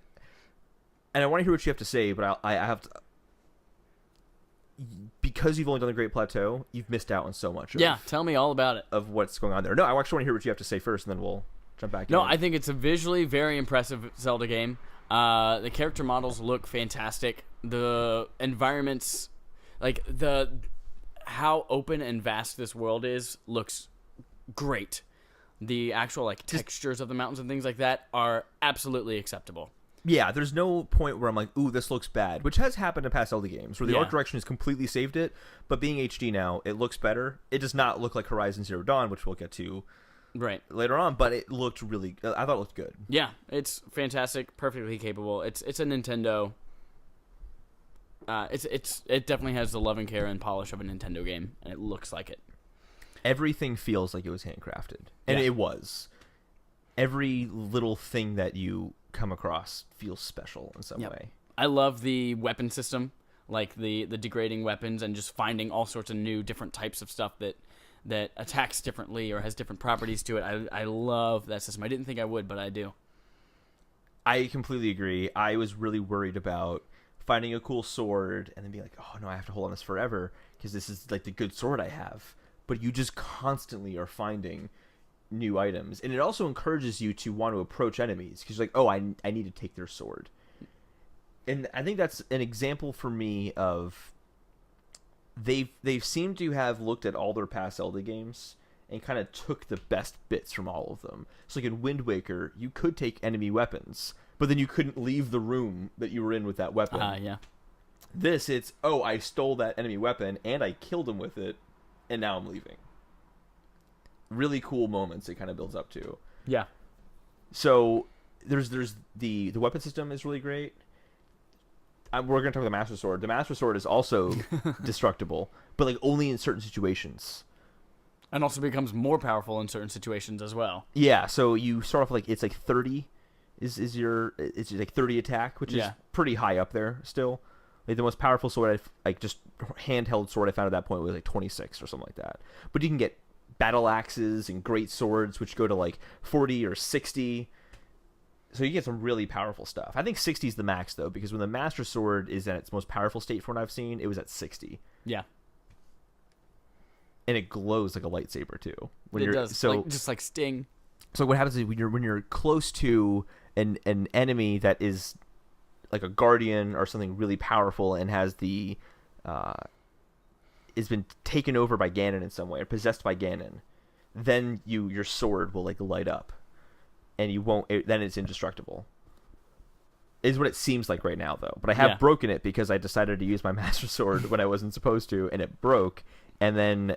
I want to hear what you have to say, but I have to... Because you've only done the Great Plateau, you've missed out on so much. Tell me all about it. Of what's going on there. No, I actually want to hear what you have to say first, and then we'll jump back in. No, I think it's a visually very impressive Zelda game. The character models look fantastic. The environments, like how open and vast this world is, looks great. The actual like textures of the mountains and things like that are absolutely acceptable. Yeah, there's no point where I'm like, ooh, this looks bad, which has happened in past Zelda games, where the art direction has completely saved it, but being HD now, it looks better. It does not look like Horizon Zero Dawn, which we'll get to later on, but it looked really... I thought it looked good. Yeah, it's fantastic, perfectly capable. It's a Nintendo... it definitely has the love and care and polish of a Nintendo game, and it looks like it. Everything feels like it was handcrafted, and it was. Every little thing that you come across feels special in some way. I love the weapon system, like the degrading weapons, and just finding all sorts of new different types of stuff that attacks differently or has different properties to it. I love that system. I didn't think I would, but I do. I completely agree. I was really worried about finding a cool sword and then being like, oh no, I have to hold on this forever because this is like the good sword I have. But you just constantly are finding new items, and it also encourages you to want to approach enemies because you're like, oh, I need to take their sword. And I think that's an example for me of they've seemed to have looked at all their past Zelda games and kind of took the best bits from all of them. So like in Wind Waker, you could take enemy weapons, but then you couldn't leave the room that you were in with that weapon. This, it's, oh, I stole that enemy weapon and I killed him with it, and now I'm leaving. Really cool moments it kind of builds up to. Yeah. So there's the weapon system is really great. We're going to talk about the Master Sword. The Master Sword is also destructible, but like only in certain situations. And also becomes more powerful in certain situations as well. Yeah, so you start off like it's like 30 it's like 30 attack, which is pretty high up there still. Like the most powerful sword just handheld sword I found at that point was like 26 or something like that. But you can get battle axes and great swords which go to like 40 or 60, so you get some really powerful stuff. I think 60 is the max though, because when the Master Sword is at its most powerful state from what I've seen, it was at 60. Yeah, and it glows like a lightsaber too. It does, so just like Sting. So what happens is when you're close to an enemy that is like a guardian or something really powerful and has has been taken over by Ganon in some way or possessed by Ganon, then your sword will like light up, and you won't. Then it's indestructible. is what it seems like right now, though. But I have Yeah. broken it because I decided to use my Master Sword when I wasn't supposed to, and it broke. And then,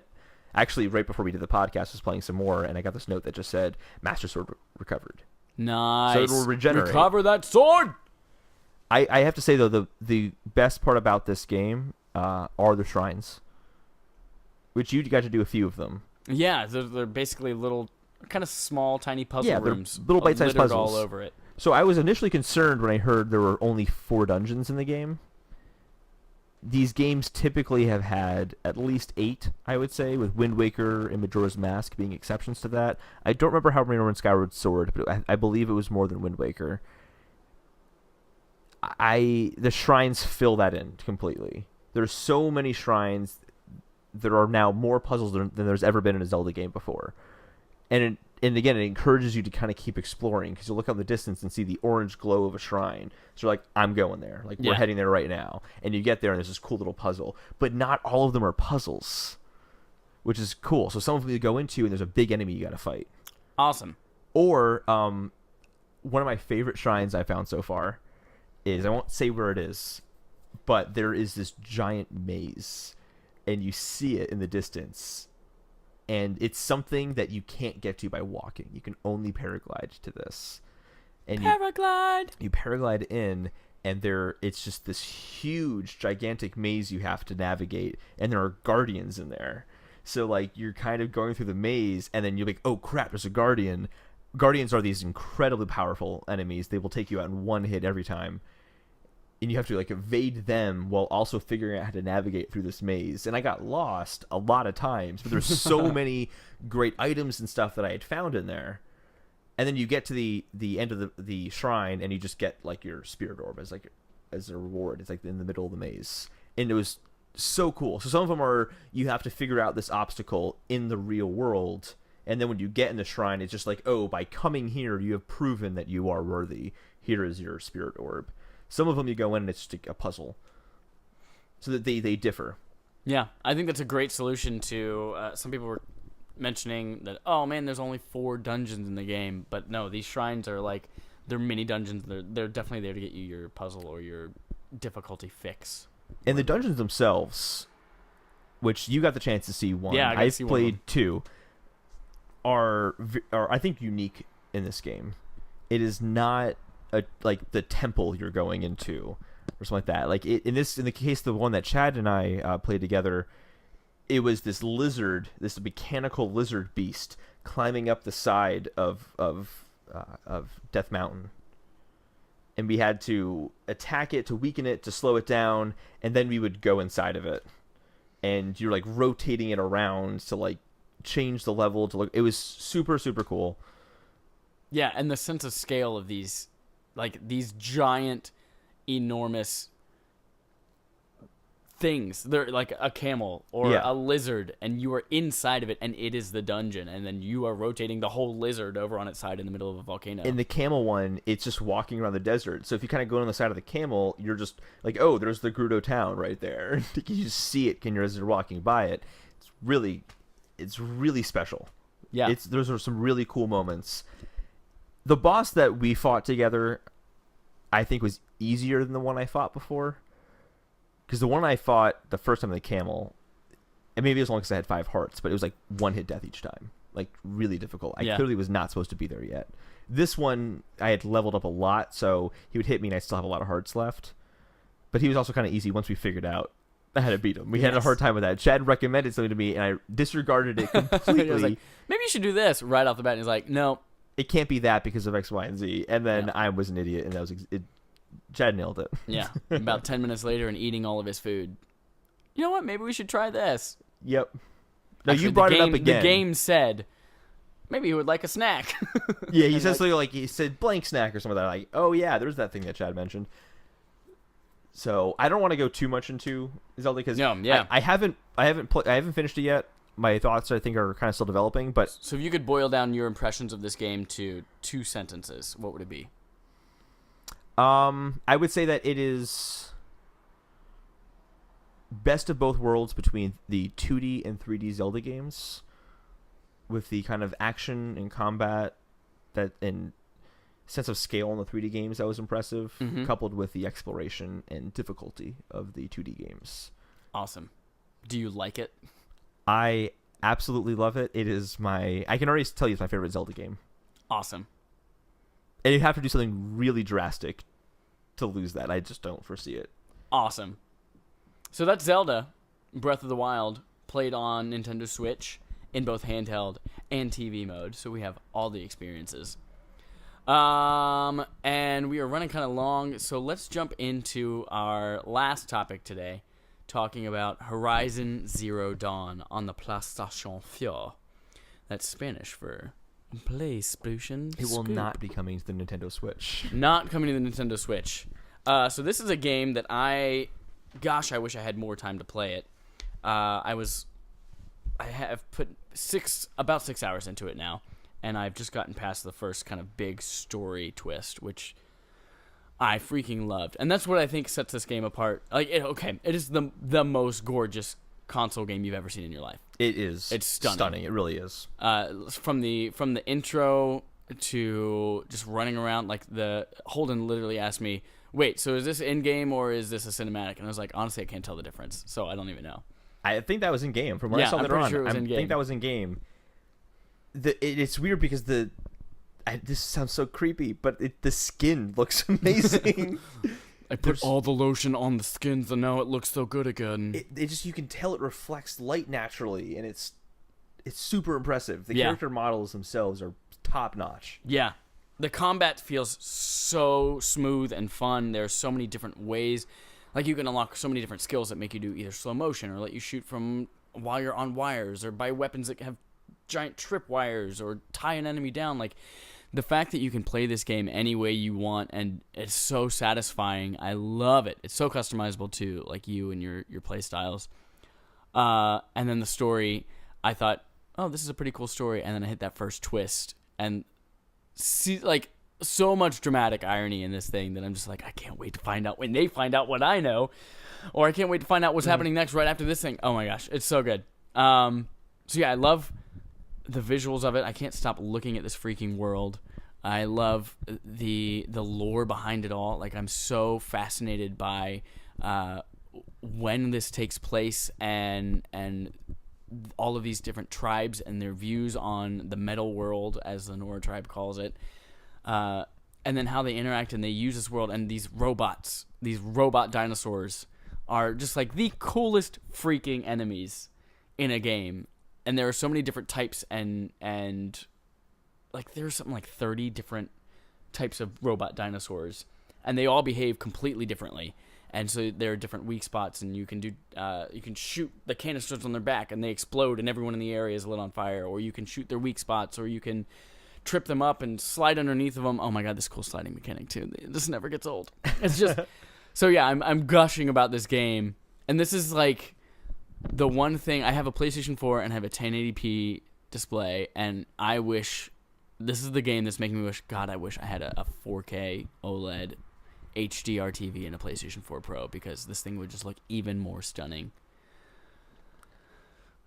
actually, right before we did the podcast, I was playing some more, and I got this note that just said, Master Sword recovered. Nice. So it will regenerate. Recover that sword! I have to say, though, the best part about this game are the shrines, which you got to do a few of them. Yeah, they're basically little, kind of small, tiny puzzle rooms. Little bite-sized littered puzzles all over it. So I was initially concerned when I heard there were only 4 dungeons in the game. These games typically have had at least 8, I would say, with Wind Waker and Majora's Mask being exceptions to that. I don't remember how many were in Skyward Sword, but I believe it was more than Wind Waker. The shrines fill that in completely. There's so many shrines. There are now more puzzles than there's ever been in a Zelda game before. And again, it encourages you to kind of keep exploring, because you look out in the distance and see the orange glow of a shrine. So you're like, I'm going there. Like, we're heading there right now. And you get there, and there's this cool little puzzle. But not all of them are puzzles, which is cool. So some of them you go into, and there's a big enemy you got to fight. Awesome. Or one of my favorite shrines I found so far is, I won't say where it is, but there is this giant maze, and you see it in the distance. And it's something that you can't get to by walking. You can only paraglide to this. And Paraglide! You paraglide in, and it's just this huge, gigantic maze you have to navigate, and there are guardians in there. So, like, you're kind of going through the maze, and then you're like, oh crap, there's a guardian. Guardians are these incredibly powerful enemies. They will take you out in one hit every time. And you have to, like, evade them while also figuring out how to navigate through this maze. And I got lost a lot of times, but there's so many great items and stuff that I had found in there. And then you get to the end of the shrine, and you just get, like, your spirit orb as a reward. It's, like, in the middle of the maze. And it was so cool. So some of them are, you have to figure out this obstacle in the real world. And then when you get in the shrine, it's just like, oh, by coming here, you have proven that you are worthy. Here is your spirit orb. Some of them you go in and it's just a puzzle. So that they differ. Yeah, I think that's a great solution to... some people were mentioning that, oh man, there's only 4 dungeons in the game. But no, these shrines are like, they're mini dungeons. They're definitely there to get you your puzzle or your difficulty fix. And the dungeons themselves, which you got the chance to see one. Yeah, I've played 2, are I think unique in this game. It is not like the temple you're going into or something like that. Like in the case of the one that Chad and I played together, it was this mechanical lizard beast climbing up the side of Death Mountain, and we had to attack it to weaken it to slow it down, and then we would go inside of it, and you're like rotating it around to like change the level to look. It was super, super cool. Yeah, and the sense of scale of these, like these giant, enormous things. They're like a camel or a lizard, and you are inside of it, and it is the dungeon, and then you are rotating the whole lizard over on its side in the middle of a volcano. In the camel one, it's just walking around the desert. So if you kind of go on the side of the camel, you're just like, oh, there's the Gerudo town right there. You just see it as you're walking by it. It's really special. Yeah. Those are some really cool moments. The boss that we fought together, I think, was easier than the one I fought before. Because the one I fought the first time in the camel, and maybe it was only because I had 5 hearts, but it was like 1-hit death each time. Like, really difficult. I clearly was not supposed to be there yet. This one, I had leveled up a lot, so he would hit me and I still have a lot of hearts left. But he was also kind of easy once we figured out how to beat him. We had a hard time with that. Chad recommended something to me, and I disregarded it completely. I was like, maybe you should do this right off the bat. And he's like, no. It can't be that because of X, Y, and Z. And then I was an idiot, and that was Chad nailed it. Yeah. About 10 minutes later and eating all of his food. You know what? Maybe we should try this. Yep. No, Actually, you brought it up again. The game said, maybe he would like a snack. Yeah, he said something like, he said blank snack or something like that. Like, oh yeah, there's that thing that Chad mentioned. So I don't want to go too much into Zelda because I haven't finished it yet. My thoughts, I think, are kind of still developing. But so if you could boil down your impressions of this game to 2 sentences, what would it be? I would say that it is best of both worlds between the 2D and 3D Zelda games, with the kind of action and combat and sense of scale in the 3D games that was impressive, coupled with the exploration and difficulty of the 2D games. Awesome. Do you like it? I absolutely love it. It is I can already tell you it's my favorite Zelda game. Awesome. And you'd have to do something really drastic to lose that. I just don't foresee it. Awesome. So that's Zelda Breath of the Wild, played on Nintendo Switch in both handheld and TV mode. So we have all the experiences. And we are running kind of long, so let's jump into our last topic today, talking about Horizon Zero Dawn on the PlayStation 4. That's Spanish for PlayStation. It will not be coming to the Nintendo Switch. Not coming to the Nintendo Switch. So this is a game that I wish I had more time to play it. I have put about 6 hours into it now, and I've just gotten past the first kind of big story twist, which I freaking loved. And that's what I think sets this game apart. It is the most gorgeous console game you've ever seen in your life. It is. It's stunning. It really is. From the intro to just running around, Holden literally asked me, "Wait, so is this in game or is this a cinematic?" And I was like, honestly, I can't tell the difference, so I don't even know. I think that was in game. From what I saw later on, sure I think that was in game. It's weird because this sounds so creepy, but the skin looks amazing. I put all the lotion on the skins, and now it looks so good again. It just, you can tell it reflects light naturally, and it's super impressive. The character models themselves are top notch. Yeah, the combat feels so smooth and fun. There's so many different ways. Like, you can unlock so many different skills that make you do either slow motion or let you shoot from while you're on wires, or by weapons that have giant trip wires, or tie an enemy down. Like, the fact that you can play this game any way you want, and it's so satisfying. I love it. It's so customizable to like you and your play styles. And then the story, I thought, oh, this is a pretty cool story. And then I hit that first twist, and see, like, so much dramatic irony in this thing that I'm just like, I can't wait to find out when they find out what I know, or I can't wait to find out what's happening next right after this thing. Oh my gosh, it's so good. So yeah, I love the visuals of it. I can't stop looking at this freaking world. I love the lore behind it all. Like, I'm so fascinated by when this takes place, and all of these different tribes and their views on the metal world, as the Nora tribe calls it. And then how they interact and they use this world, and these robot dinosaurs are just like the coolest freaking enemies in a game. And there are so many different types, and like there's something like 30 different types of robot dinosaurs, and they all behave completely differently. And so there are different weak spots, and you can shoot the canisters on their back and they explode and everyone in the area is lit on fire, or you can shoot their weak spots, or you can trip them up and slide underneath of them. Oh my god, this cool sliding mechanic too. This never gets old. It's just so yeah, I'm gushing about this game. And this is like the one thing. I have a PlayStation 4 and I have a 1080p display, and I wish this is the game that's making me wish, God, I wish I had a 4K OLED HDR TV and a PlayStation 4 Pro, because this thing would just look even more stunning.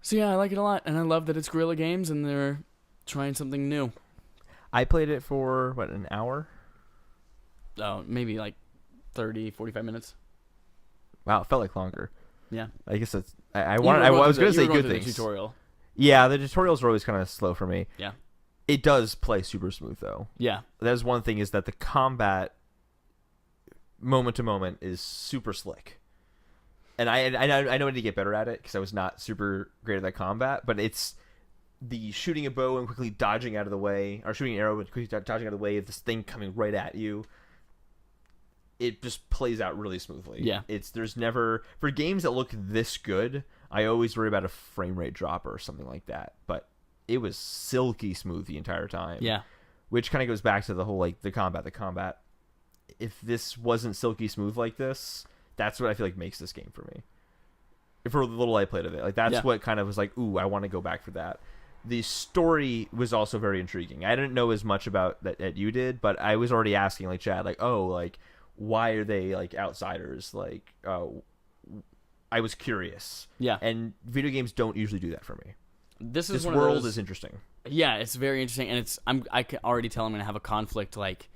So yeah, I like it a lot, and I love that it's Guerrilla Games and they're trying something new. I played it for, an hour? Oh, maybe like 30, 45 minutes. Wow, it felt like longer. Yeah. I guess that's... I was going to say good things. The tutorial. Yeah, the tutorials are always kind of slow for me. Yeah. It does play super smooth, though. Yeah. That's one thing, is that the combat, moment to moment, is super slick. And I know I need to get better at it, because I was not super great at that combat, but it's the shooting a bow and quickly dodging out of the way, or shooting an arrow and quickly dodging out of the way of this thing coming right at you. It just plays out really smoothly. Yeah. There's never, for games that look this good, I always worry about a frame rate drop or something like that. But it was silky smooth the entire time. Yeah. Which kind of goes back to the whole, like, the combat. If this wasn't silky smooth like this, that's what I feel like makes this game for me. For the little I played of it. Like, that's what kind of was like, ooh, I want to go back for that. The story was also very intriguing. I didn't know as much about that you did, but I was already asking, like, Chad, like, oh, like, why are they, like, outsiders? Like, I was curious. Yeah. And video games don't usually do that for me. This world is interesting. Yeah, it's very interesting, and I can already tell I'm going to have a conflict, like,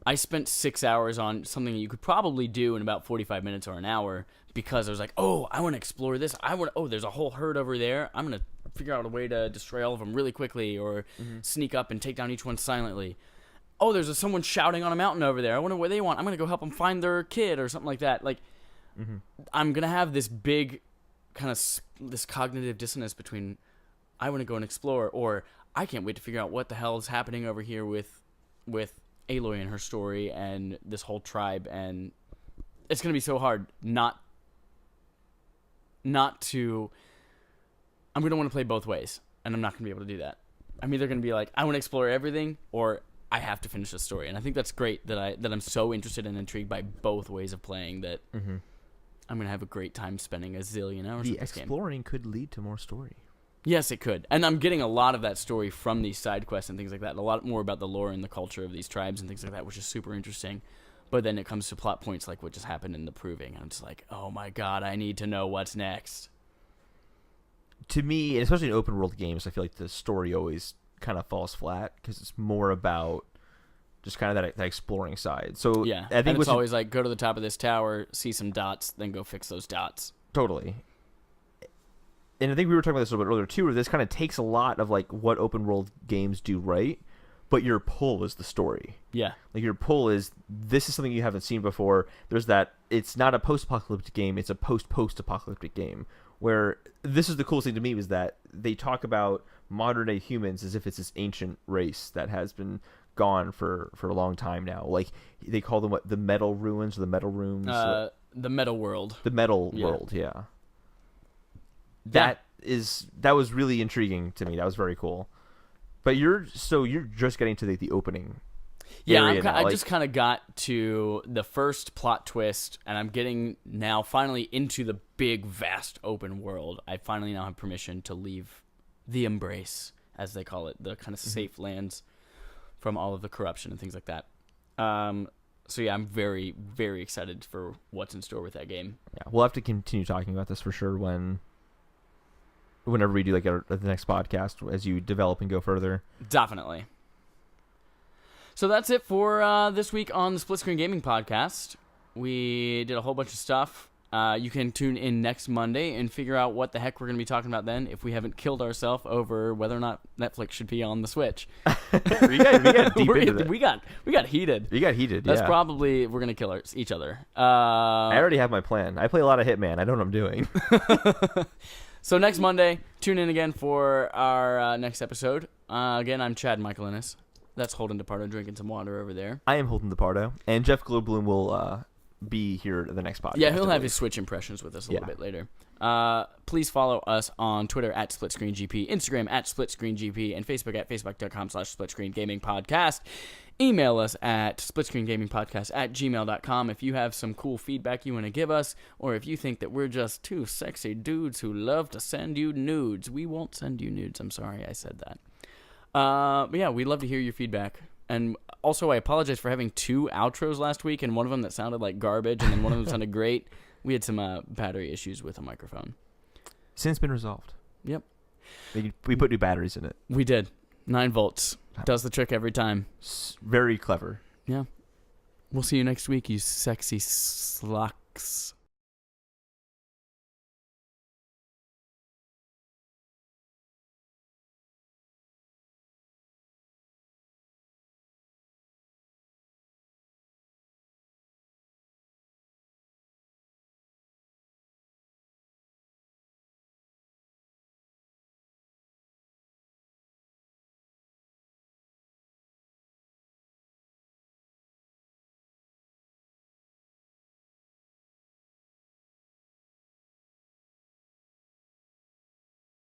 I spent 6 hours on something that you could probably do in about 45 minutes or an hour because I was like, oh, I want to explore this. There's a whole herd over there. I'm going to figure out a way to destroy all of them really quickly or sneak up and take down each one silently. Oh, there's someone shouting on a mountain over there. I wonder what they want. I'm going to go help them find their kid or something like that. Like, I'm going to have this big kind of this cognitive dissonance between I want to go and explore or I can't wait to figure out what the hell is happening over here with Aloy and her story and this whole tribe, and it's going to be so hard not to. I'm going to want to play both ways, and I'm not going to be able to do that. I'm either going to be like, I want to explore everything, or I have to finish the story. And I think that's great that I'm so interested and intrigued by both ways of playing that I'm going to have a great time spending a zillion hours with this game. The exploring could lead to more story. Yes, it could. And I'm getting a lot of that story from these side quests and things like that. A lot more about the lore and the culture of these tribes and things like that, which is super interesting. But then it comes to plot points like what just happened in the Proving. And I'm just like, oh my god, I need to know what's next. To me, and especially in open world games, I feel like the story always kind of falls flat because it's more about just kind of that exploring side. So yeah, I think it's always like, go to the top of this tower, see some dots, then go fix those dots. Totally. And I think we were talking about this a little bit earlier too, where this kind of takes a lot of like what open world games do right, but your pull is the story. Yeah. Like your pull is, this is something you haven't seen before. There's that, it's not a post-apocalyptic game, it's a post-apocalyptic game. Where this is the coolest thing to me was that they talk about modern day humans as if it's this ancient race that has been gone for a long time now. Like they call them the metal ruins or the metal rooms. The metal world. The metal world, yeah. That was really intriguing to me. That was very cool. But you're just getting to the opening. Yeah, I just kind of got to the first plot twist, and I'm getting now finally into the big, vast open world. I finally now have permission to leave the Embrace, as they call it, the kind of safe lands from all of the corruption and things like that. So yeah, I'm very, very excited for what's in store with that game. Yeah, we'll have to continue talking about this for sure whenever we do the next podcast as you develop and go further. Definitely. So that's it for this week on the Split Screen Gaming Podcast. We did a whole bunch of stuff. You can tune in next Monday and figure out what the heck we're going to be talking about then if we haven't killed ourselves over whether or not Netflix should be on the Switch. we got deep into that. We got heated. We got heated, That's probably, we're going to kill each other. I already have my plan. I play a lot of Hitman. I know what I'm doing. So next Monday, tune in again for our next episode. Again, I'm Chad Michael Innes. That's Holden DePardo drinking some water over there. I am Holden DePardo, and Jeff Glowbloom will be here the next podcast. Yeah, he'll have his Switch impressions with us a little bit later. Please follow us on Twitter at SplitScreenGP, Instagram at SplitScreenGP, and Facebook at Facebook.com/SplitScreenGamingPodcast. Email us at SplitScreenGamingPodcast@gmail.com if you have some cool feedback you want to give us, or if you think that we're just two sexy dudes who love to send you nudes. We won't send you nudes. I'm sorry I said that. But yeah, we'd love to hear your feedback. And also, I apologize for having 2 outros last week, and one of them that sounded like garbage, and then one of them sounded great. We had some battery issues with a microphone. Since been resolved. Yep. We put new batteries in it. We did. 9 volts. Does the trick every time. Very clever. Yeah. We'll see you next week, you sexy slocks.